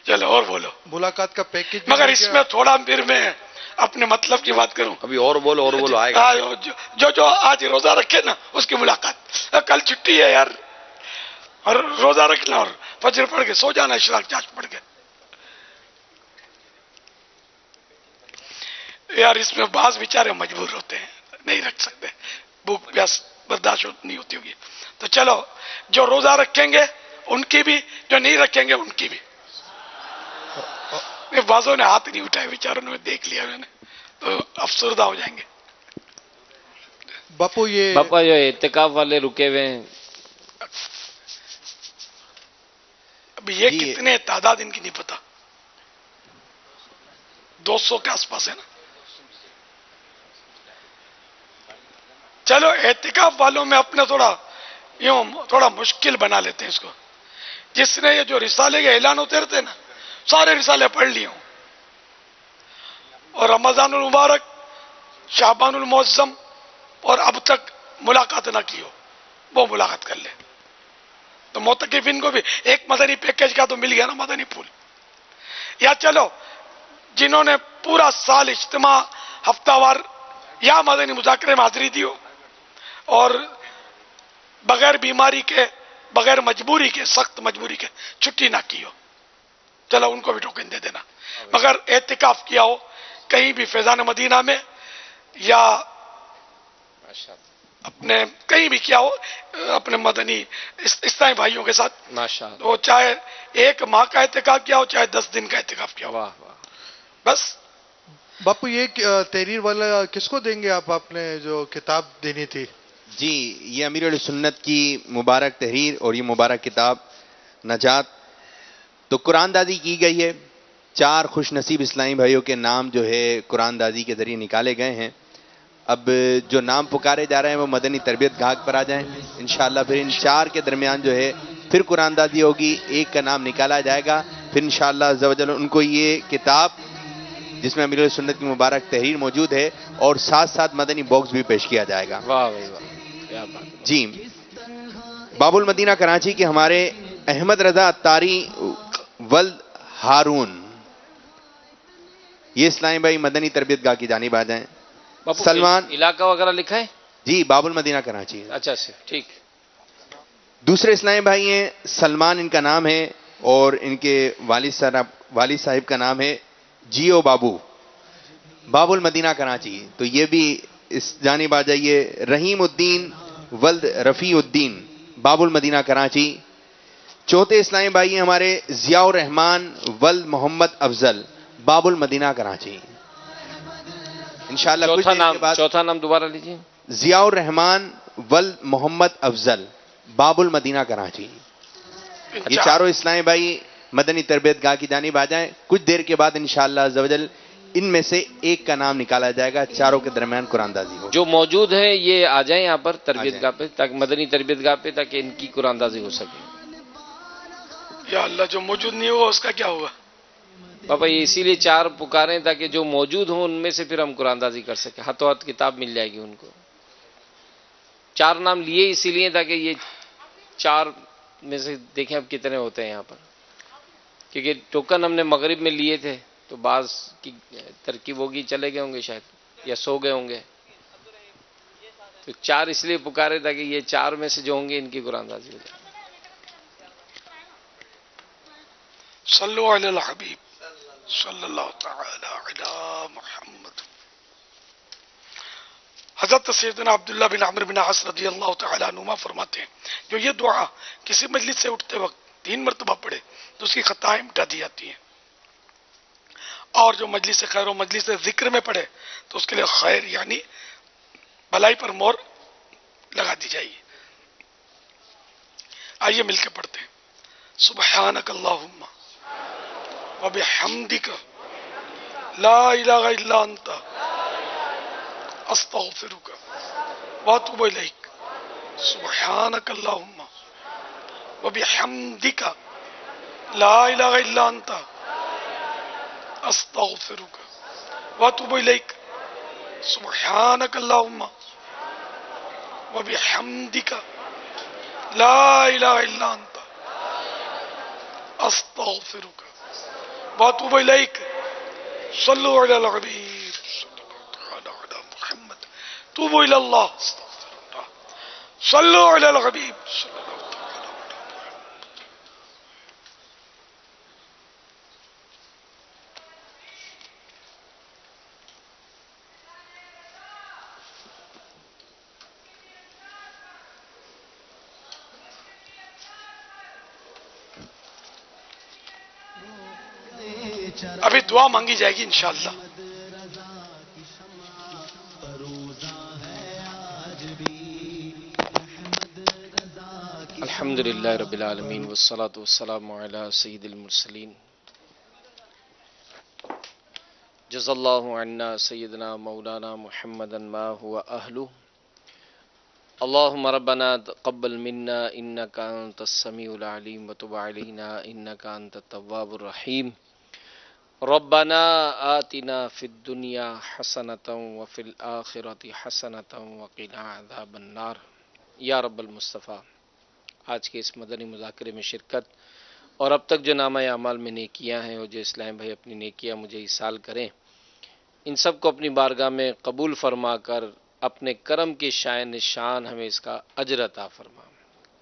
چلو اور بولو. ملاقات کا پیکج مگر اس میں تھوڑا پھر میں اپنے مطلب کی بات کروں. ابھی اور بولو آئے گا. جو آج روزہ رکھے نا اس کی ملاقات. کل چھٹی ہے یار، اور روزہ رکھنا اور فجر پڑھ کے سو جانا، اشراق چاچ پڑھ کے. یار اس میں بعض بیچارے مجبور ہوتے ہیں، نہیں رکھ سکتے، بھوک پیاس برداشت نہیں ہوتی ہوگی. تو چلو، جو روزہ رکھیں گے ان کی بھی، جو نہیں رکھیں گے ان کی بھی. بعضوں نے ہاتھ نہیں اٹھائے بیچاروں نے، دیکھ لیا میں نے تو افسردہ ہو جائیں گے. باپو یہ باپا جو اعتکاف والے رکے ہوئے ہیں، اب یہ کتنے تعداد ان کی نہیں پتا، 200 کے آس پاس ہے نا. چلو اعتکاف والوں میں اپنے تھوڑا مشکل بنا لیتے ہیں اس کو. جس نے یہ جو رسالے کے اعلان ہوتے رہتے ہیں نا، سارے رسالے پڑھ لیے ہوں، اور رمضان المبارک، شعبان المعظم، اور اب تک ملاقات نہ کی ہو، وہ ملاقات کر لے. تو معتکفین کو بھی ایک مدنی پیکیج کا تو مل گیا نا، مدنی پھول. یا چلو جنہوں نے پورا سال اجتماع ہفتہ وار یا مدنی مذاکرے میں حاضری دی ہو اور بغیر بیماری کے، بغیر مجبوری کے، سخت مجبوری کے چھٹی نہ کی ہو، چلو ان کو بھی ٹوکن دے دینا. مگر اعتکاف کیا ہو کہیں بھی فیضان مدینہ میں یا اپنے کہیں بھی کیا ہو اپنے مدنی اسلامی بھائیوں کے ساتھ، ماشاءاللہ، وہ چاہے 1 ماہ کا اعتکاف کیا ہو چاہے 10 دن کا اعتکاف کیا ہو، واہ واہ. بس. باپو یہ تحریر والا کس کو دیں گے آپ نے جو کتاب دینی تھی؟ جی، یہ امیر علیہ سنت کی مبارک تحریر اور یہ مبارک کتاب نجات تو قرآن دادی کی گئی ہے. 4 خوش نصیب اسلامی بھائیوں کے نام جو ہے قرآن دادی کے ذریعے نکالے گئے ہیں. اب جو نام پکارے جا رہے ہیں وہ مدنی تربیت گاہ پر آ جائیں انشاءاللہ. پھر ان چار کے درمیان جو ہے پھر قرآن دازی ہوگی، ایک کا نام نکالا جائے گا. پھر انشاءاللہ عز و جل ان کو یہ کتاب جس میں امیر سنت کی مبارک تحریر موجود ہے اور ساتھ ساتھ مدنی باکس بھی پیش کیا جائے گا. واہ بھائی واہ، کیا بات ہے. جی، باب المدینہ کراچی کے ہمارے احمد رضا اتاری ولد ہارون، یہ اسلامی بھائی مدنی تربیت گاہ کی جانب آ جائیں. باپو سلمان، علاقہ وغیرہ لکھا ہے؟ جی باب المدینہ کراچی. اچھا سے ٹھیک. دوسرے اسلامی بھائی ہیں سلمان، ان کا نام ہے، اور ان کے والد صاحب کا نام ہے جیو بابو، باب المدینہ کراچی. تو یہ بھی اس جانب آ جائیے. رحیم الدین ولد رفیع الدین، باب المدینہ کراچی. چوتھے اسلامی بھائی ہیں ہمارے ضیاء الرحمان ولد محمد افضل، باب المدینہ کراچی. انشاءاللہ کچھ دیر کے بعد چوتھا نام دوبارہ لیجیے. ضیاء الرحمان ولد محمد افضل، باب المدینہ کراچی. یہ چاروں اسلامی بھائی مدنی تربیت گاہ کی جانب آ جائیں. کچھ دیر کے بعد انشاءاللہ عز و جل ان میں سے ایک کا نام نکالا جائے گا، چاروں کے درمیان قرآن دازی ہو. جو موجود ہیں یہ آ جائیں یہاں پر آ تربیت جائیں. گاہ پہ، تاکہ مدنی تربیت گاہ پہ، تاکہ ان کی قرآن دازی ہو سکے. یا اللہ، جو موجود نہیں ہوا اس کا کیا ہوا؟ پاپا یہ اسی لیے چار پکاریں تاکہ جو موجود ہوں ان میں سے پھر ہم قرآن دازی کر سکیں. ہاتھوں ہاتھ کتاب مل جائے گی ان کو. چار نام لیے اسی لیے تاکہ یہ چار میں سے دیکھیں اب کتنے ہوتے ہیں یہاں پر، کیونکہ ٹوکن ہم نے مغرب میں لیے تھے تو بعض کی ترکیب ہوگی، چلے گئے ہوں گے شاید یا سو گئے ہوں گے. تو چار اس لیے پکارے تاکہ یہ چار میں سے جو ہوں گے ان کی قرآن دازی ہو جائے. صلو علی الحبیب صلی اللہ تعالی علی محمد. حضرت سیدنا عبداللہ بن عمرو بن عاص رضی اللہ تعالی عنہما فرماتے ہیں جو یہ دعا کسی مجلس سے اٹھتے وقت 3 مرتبہ پڑھے تو اس کی خطائیں مٹا دی جاتی ہیں، اور جو مجلس خیر و مجلس ذکر میں پڑھے تو اس کے لیے خیر یعنی بھلائی پر مور لگا دی جائے گی. آئیے مل کے پڑھتے ہیں. سبحانک اللہم وبحمدک لا الہ الا انت استغفرک واتوب الیک. سبحانک اللہم وبحمدک لا الہ الا انت استغفرک واتوب الیک. سبحانک اللہم وبحمدک لا الہ الا انت استغفرک واتوب الیک. صلو علی الحبیب صلی اللہ تعالی علی محمد. توبوا الی اللہ. استغفر اللہ. صلو علی الحبیب صلی اللہ تعالی علی محمد. ابھی دعا مانگی جائے گی انشاءاللہ. الحمدللہ رب العالمین والصلاة والسلام علی سید المرسلین. جزا اللہ عنا سیدنا مولانا محمدا ما هو اہلہ. اللہم ربنا تقبل منا انک انت السمیع العلیم وتب علینا انک انت التواب الرحیم. ربنا آتنا فی الدنیا حسنۃ وفی الآخرۃ حسنۃ وقنا عذاب النار. یا رب المصطفیٰ، آج کے اس مدنی مذاکرے میں شرکت اور اب تک جو نامہ اعمال میں نیکیاں ہیں اور جو اسلام بھائی اپنی نیکیاں مجھے ایصال کریں، ان سب کو اپنی بارگاہ میں قبول فرما کر اپنے کرم کے شائن شان ہمیں اس کا اجر عطا فرما،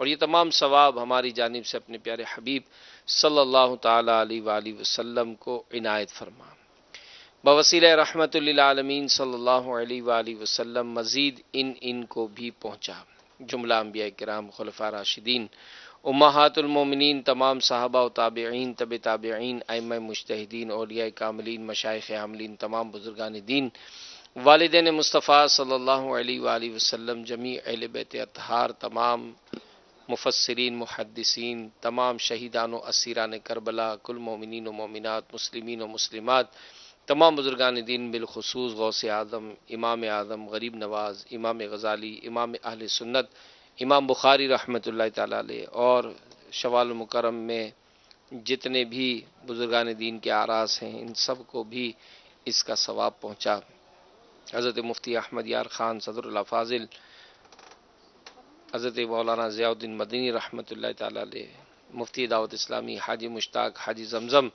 اور یہ تمام ثواب ہماری جانب سے اپنے پیارے حبیب صلی اللہ تعالی علیہ وآلہ وسلم کو عنایت فرما. بوسیلہ رحمت للعالمین صلی اللہ علیہ وآلہ وسلم مزید ان کو بھی پہنچا. جملہ انبیاء کرام، خلفاء راشدین، امہات المومنین، تمام صحابہ و تابعین، طب تابعین، ائمہ مجتہدین، اولیاء کاملین، مشائخ عاملین، تمام بزرگان دین، والدین مصطفیٰ صلی اللہ علیہ وآلہ وسلم، جمیع اہل بیت اطہار، تمام مفسرین، محدثین، تمام شہیدان و اسیران کربلا، کل مومنین و مومنات، مسلمین و مسلمات، تمام بزرگان دین بالخصوص غوث اعظم، امام اعظم، غریب نواز، امام غزالی، امام اہل سنت، امام بخاری رحمۃ اللہ تعالیٰ علیہ، اور شوال المکرم میں جتنے بھی بزرگان دین کے آراس ہیں ان سب کو بھی اس کا ثواب پہنچا۔ حضرت مفتی احمد یار خان صدر اللہ فاضل، حضرت مولانا ضیاء الدین مدنی رحمۃ اللہ تعالیٰ علیہ، مفتی دعوت اسلامی حاجی مشتاق حاجی زمزم،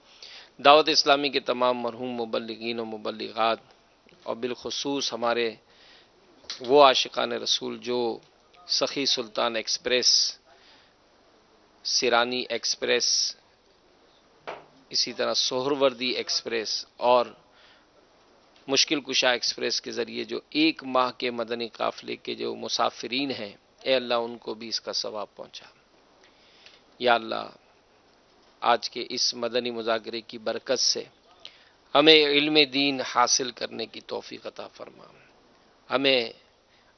دعوت اسلامی کے تمام مرحوم مبلغین و مبلغات، اور بالخصوص ہمارے وہ عاشقان رسول جو سخی سلطان ایکسپریس، سیرانی ایکسپریس، اسی طرح سہروردی ایکسپریس اور مشکل کشا ایکسپریس کے ذریعے جو ایک ماہ کے مدنی قافلے کے جو مسافرین ہیں، اے اللہ ان کو بھی اس کا ثواب پہنچا۔ یا اللہ آج کے اس مدنی مذاکرے کی برکت سے ہمیں علم دین حاصل کرنے کی توفیق عطا فرما، ہمیں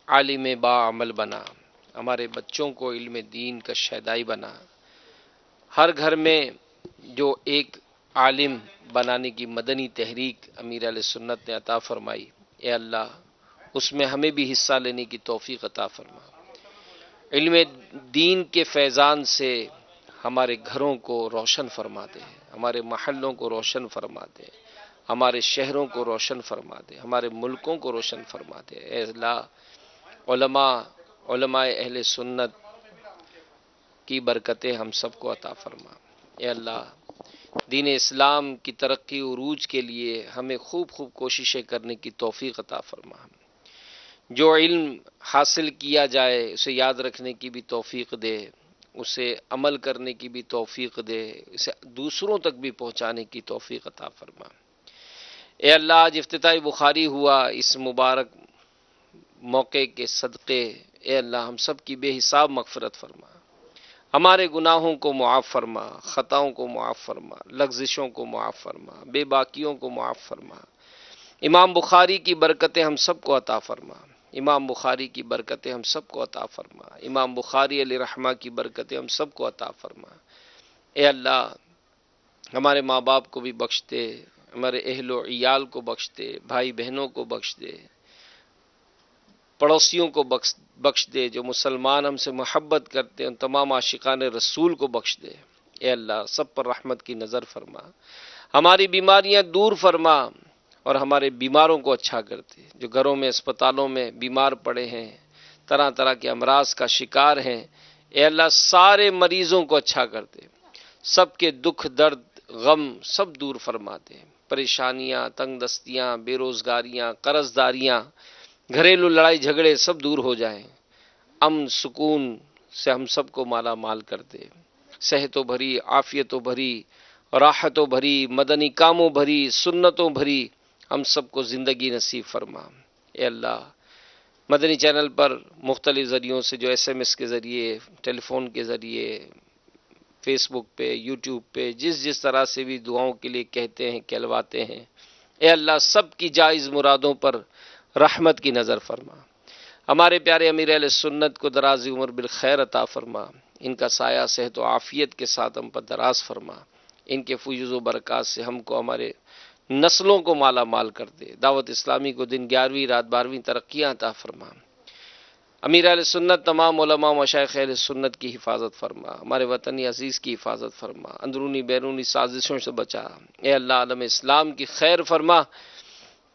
عالم با عمل بنا، ہمارے بچوں کو علم دین کا شیدائی بنا، ہر گھر میں جو ایک عالم بنانے کی مدنی تحریک امیر علیہ سنت نے عطا فرمائی، اے اللہ اس میں ہمیں بھی حصہ لینے کی توفیق عطا فرما۔ علم دین کے فیضان سے ہمارے گھروں کو روشن فرما دے، ہمارے محلوں کو روشن فرما دے، ہمارے شہروں کو روشن فرما دے، ہمارے ملکوں کو روشن فرما دے۔ اے اللہ علماء اہل سنت کی برکتیں ہم سب کو عطا فرما۔ اے اللہ دین اسلام کی ترقی عروج کے لیے ہمیں خوب کوششیں کرنے کی توفیق عطا فرما۔ جو علم حاصل کیا جائے اسے یاد رکھنے کی بھی توفیق دے، اسے عمل کرنے کی بھی توفیق دے، اسے دوسروں تک بھی پہنچانے کی توفیق عطا فرما۔ اے اللہ آج افتتاحی بخاری ہوا، اس مبارک موقع کے صدقے اے اللہ ہم سب کی بے حساب مغفرت فرما، ہمارے گناہوں کو معاف فرما، خطاؤں کو معاف فرما، لغزشوں کو معاف فرما، بے باکیوں کو معاف فرما۔ امام بخاری کی برکتیں ہم سب کو عطا فرما، امام بخاری کی برکتیں ہم سب کو عطا فرما، امام بخاری علیہ رحمہ کی برکتیں ہم سب کو عطا فرما۔ اے اللہ ہمارے ماں باپ کو بھی بخش دے، ہمارے اہل و عیال کو بخش دے، بھائی بہنوں کو بخش دے، پڑوسیوں کو بخش دے، جو مسلمان ہم سے محبت کرتے ہیں ان تمام عاشقان رسول کو بخش دے۔ اے اللہ سب پر رحمت کی نظر فرما، ہماری بیماریاں دور فرما اور ہمارے بیماروں کو اچھا کرتے، جو گھروں میں اسپتالوں میں بیمار پڑے ہیں، طرح طرح کے امراض کا شکار ہیں، اے اللہ سارے مریضوں کو اچھا کر دے، سب کے دکھ درد غم سب دور فرما دے، پریشانیاں، تنگ دستیاں، بے روزگاریاں، قرض داریاں، گھریلو لڑائی جھگڑے سب دور ہو جائیں، امن سکون سے ہم سب کو مالا مال کر دے، صحتوں بھری، عافیتوں بھری، راحتوں بھری، مدنی کاموں بھری، سنتوں بھری ہم سب کو زندگی نصیب فرما۔ اے اللہ مدنی چینل پر مختلف ذریعوں سے جو SMS کے ذریعے، ٹیلی فون کے ذریعے، فیس بک پہ، یوٹیوب پہ جس طرح سے بھی دعاؤں کے لیے کہتے ہیں، کہلواتے ہیں، اے اللہ سب کی جائز مرادوں پر رحمت کی نظر فرما۔ ہمارے پیارے امیر اہل سنت کو دراز عمر بالخیر عطا فرما، ان کا سایہ صحت و عافیت کے ساتھ ہم پر دراز فرما، ان کے فیوز و برکات سے ہم کو ہمارے نسلوں کو مالا مال کر دے، دعوت اسلامی کو دن 11ویں رات 12ویں ترقیاں عطا فرما۔ امیر اہل سنت تمام علماء و مشائخ اہل سنت کی حفاظت فرما، ہمارے وطنی عزیز کی حفاظت فرما، اندرونی بیرونی سازشوں سے بچا۔ اے اللہ عالم اسلام کی خیر فرما،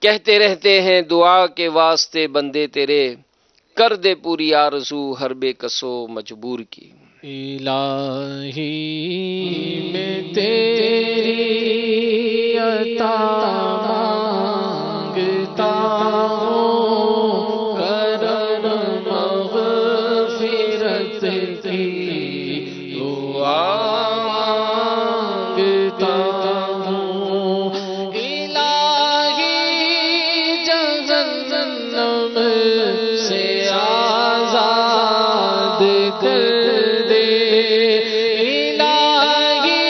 کہتے رہتے ہیں دعا کے واسطے بندے تیرے، کر دے پوری آرزو ہر بے کسو مجبور کی۔ الہی میں تیری عطا مانگتا ہوں، کرم مغفرت کی دعا مانگتا ہوں، الہی جہنم سے آزاد کر دے، الہی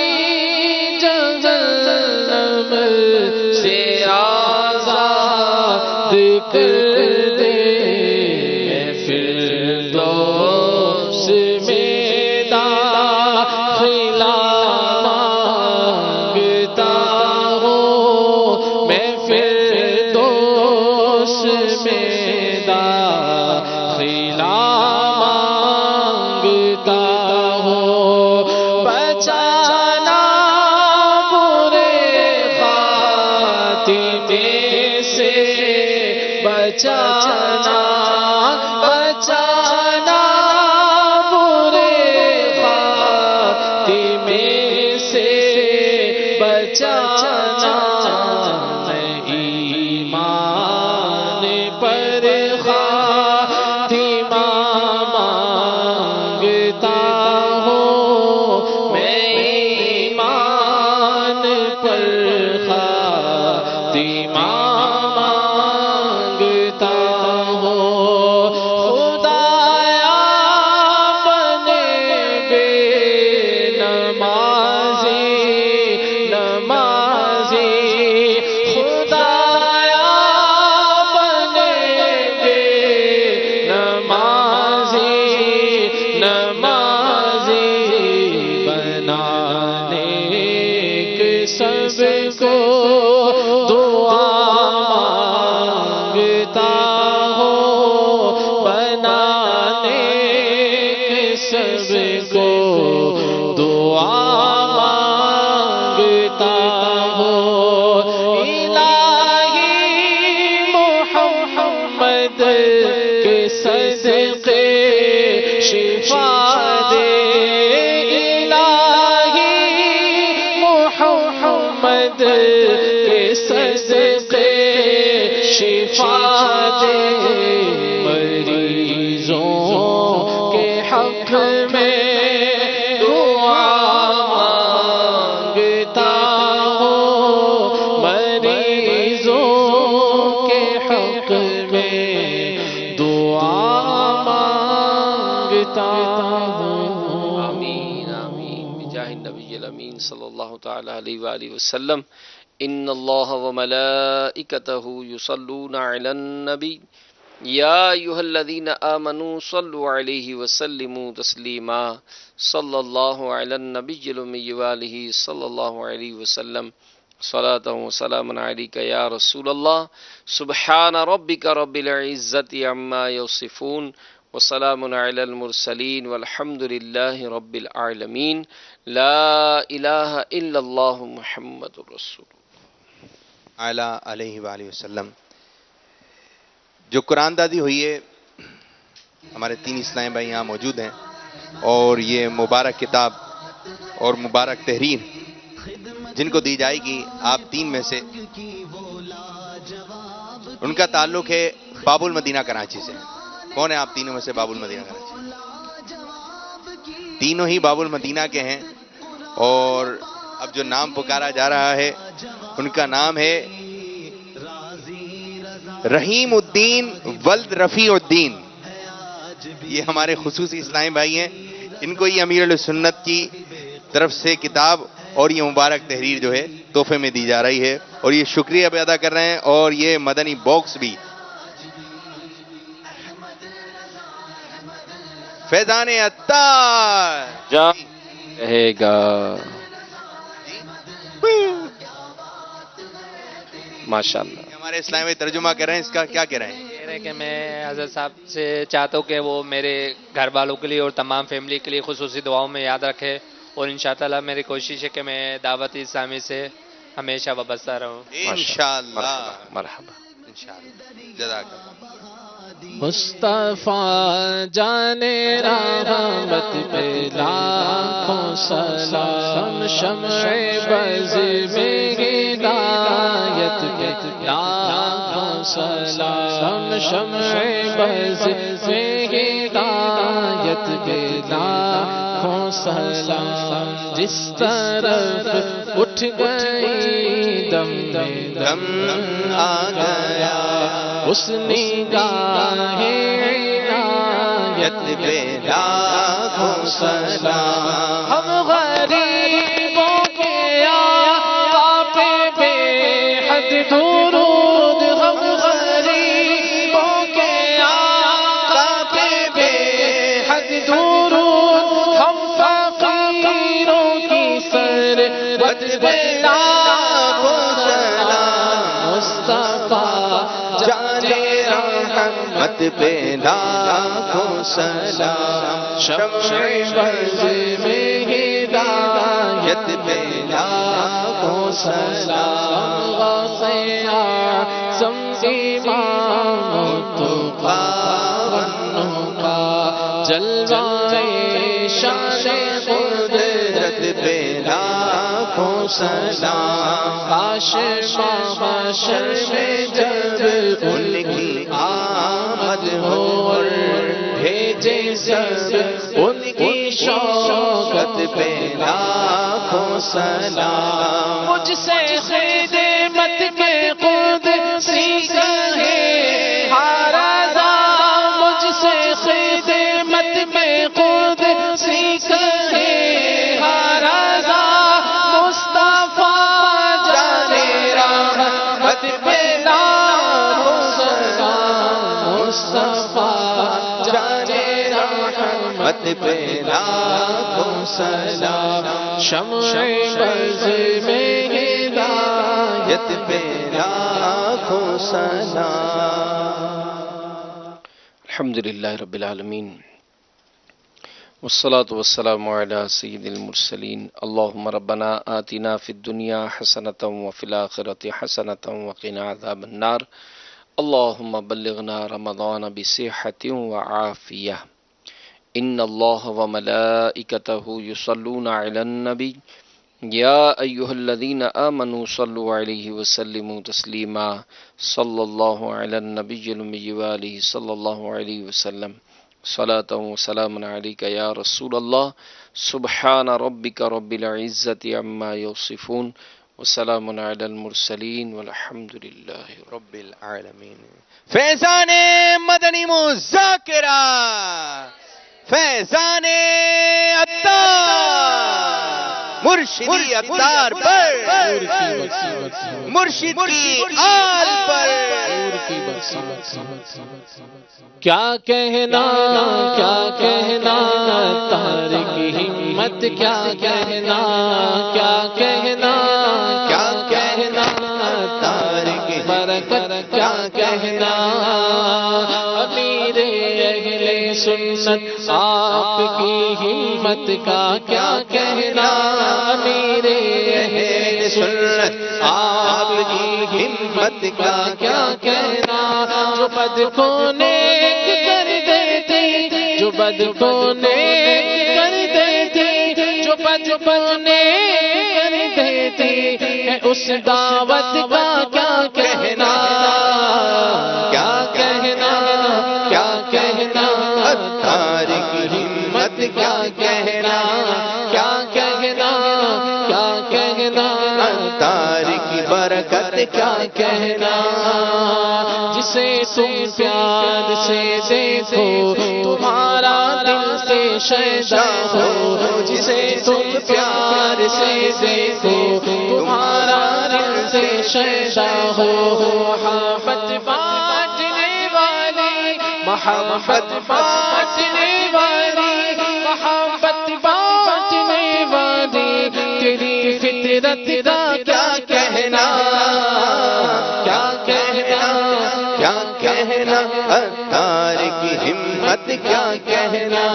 جہنم سے آزاد کر دے، فردوس میں داخل مانگتا ہوں خدایا بنے بے نمازی نمازی خدایا بنے بے نمازی نمازی بنانے کے سب کو دعا مانگتا ہوں بنانے کے سب کو دعا مانگتا ہوں الہی محمد کے صدقے شفا دے الہی محمد کے صدقے شفا دے مریضوں کے حق میں دعا مانگتا ہوں مریضوں کے حق میں دعا مانگتا ہوں آمین آمین بجاہ النبی الامین صلی اللہ تعالی علیہ وآلہ وسلم ان اللہ وملائکتہ یصلون علی النبی یا ایہا الذین آمنوا صلوا علیہ وسلموا تسلیما صلی اللہ علی النبی الامی وآلہ صلی اللہ علیہ وسلم صلاۃ و سلام علیک یا رسول اللہ سبحان ربک رب العزت عما یصفون وسلام علی المرسلین والحمد للہ رب العالمین لا الہ الا اللہ محمد رسول اعلیٰ علیہ وآلہ وسلم. جو قرآن دادی ہوئی ہے ہمارے 3 اسلامی بھائی یہاں موجود ہیں اور یہ مبارک کتاب اور مبارک تحریر جن کو دی جائے گی آپ 3 میں سے ان کا تعلق ہے باب المدینہ کراچی سے. کون ہے آپ تینوں میں سے باب المدینہ کراچی؟ تینوں ہی باب المدینہ کے ہیں اور اب جو نام پکارا جا رہا ہے ان کا نام ہے رحیم الدین ولد رفیع الدین. یہ ہمارے خصوصی اسلامی بھائی ہیں. ان کو یہ امیر علیہ سنت کی طرف سے کتاب اور یہ مبارک تحریر جو ہے تحفے میں دی جا رہی ہے اور یہ شکریہ بھی ادا کر رہے ہیں اور یہ مدنی باکس بھی. فیضان عطار جا رہے گا ماشاءاللہ. ہمارے اسلامی بھائی ترجمہ کر رہے ہیں, اس کا کیا کہہ رہے ہیں؟ کہہ رہے کہ میں حضرت صاحب سے چاہتا ہوں کہ وہ میرے گھر والوں کے لیے اور تمام فیملی کے لیے خصوصی دعاؤں میں یاد رکھے اور انشاءاللہ میری کوشش ہے کہ میں دعوت اسلامی سے ہمیشہ وابستہ رہوں. انشاءاللہ مرحبا انشاءاللہ. جزاک اللہ. مصطفیٰ جان رحمت پہ لاکھوں سلام شمع بز میں ہدایت پہ لاکھوں سلام شمع بز میں ہدایت پہ لاکھوں سلام جس طرف اٹھ گئی دم میں دم آ گیا اس نگاہ عنایت پہ لاکھوں سلام. ہم غریبوں کے آقا پہ بے حد درود ہم غریبوں کے آقا پہ بے حد درود ہم فقیروں کی سربت پہ لاکھوں سلام. مصطفیٰ جانے رحمت پہ لاکھوں سلام شمع بز میں ہدایت پہ لاکھوں سلام. جلوائے شان قدرت پہ لاکھوں سلام. کاش محشر میں جب ان کی آمد ہو اور بھیجے سب ان کی شوقت پہ لاکھوں سلام. مجھ سے خدمت کے پہ لاکھوں سلام، شمع بز میں ہدایت پہ لاکھوں سلام۔ الحمدللہ رب العالمین والصلاة والسلام على سید المرسلین، اللہم ربنا آتنا فی الدنیا حسنة وفی الآخرة حسنة وقنا عذاب النار، اللہم بلغنا رمضان بصحة وعافیہ۔ ان اللہ وملائکتہ یصلون علی النبی یا ایہا الذین آمنوا صلوا علیہ وسلموا تسلیما، صلی اللہ علی النبی الامی وآلہ صلی اللہ علیہ وسلم، صلاۃ و سلام علیک یا رسول اللہ، سبحان ربک رب العزت عما یصفون، وسلام علی المرسلین والحمد للہ رب العالمین۔ فیضان مدنی مذاکرہ، فیضان عطار، مرشدی عطار پر، مرشد کی آل پر، کیا کہنا کیا کہنا عطار کی ہمت، کیا کہنا کیا کہنا کیا کہنا عطار کی برکت، کیا کہنا امیر اہل سنت آپ کی ہمت کا، کیا کہنا امیر اہل سنت آپ کی ہمت کا، کیا کہنا جو بد کو نیک کر دیتی، جو بد کو نیک کر دیتی، جو بد کو نیک کر دیتی ہے، اس دعوت کا کیا کہنا، کیا کہنا کیا کہنا عطار کی ہمت کیا کہنا، کیا کہنا کیا کہنا عطار کی برکت کیا کہنا، جسے تم پیار سے دیکھو تمہارا دل سے شیدا ہو، جسے تم پیار سے دیکھو تمہارا دل سے شیدا ہو، محبت بانٹنے والی، محبت بانٹنے والی، محبت بانٹنے والی تیری فطرت کا کیا کہنا، کیا کہنا کیا کہنا عطار کی ہمت، کیا کہنا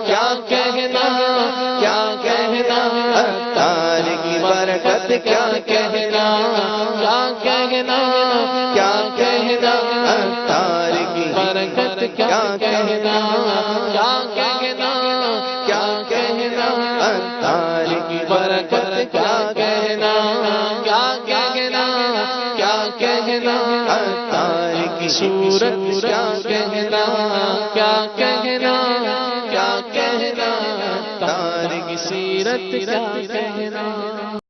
کیا کہنا کیا کہنا عطار کی برکت، کیا کہنا کیا کہنا کیا کہنا عطار کی برکت، کیا کہنا کیا کہنا کیا کہنا عطار کی برکت، کیا کہنا کیا کہنا کیا کہنا عطار کی صورت، کیا کہنا کیا کہنا کیا کہنا عطار کی سیرت، کیا کہنا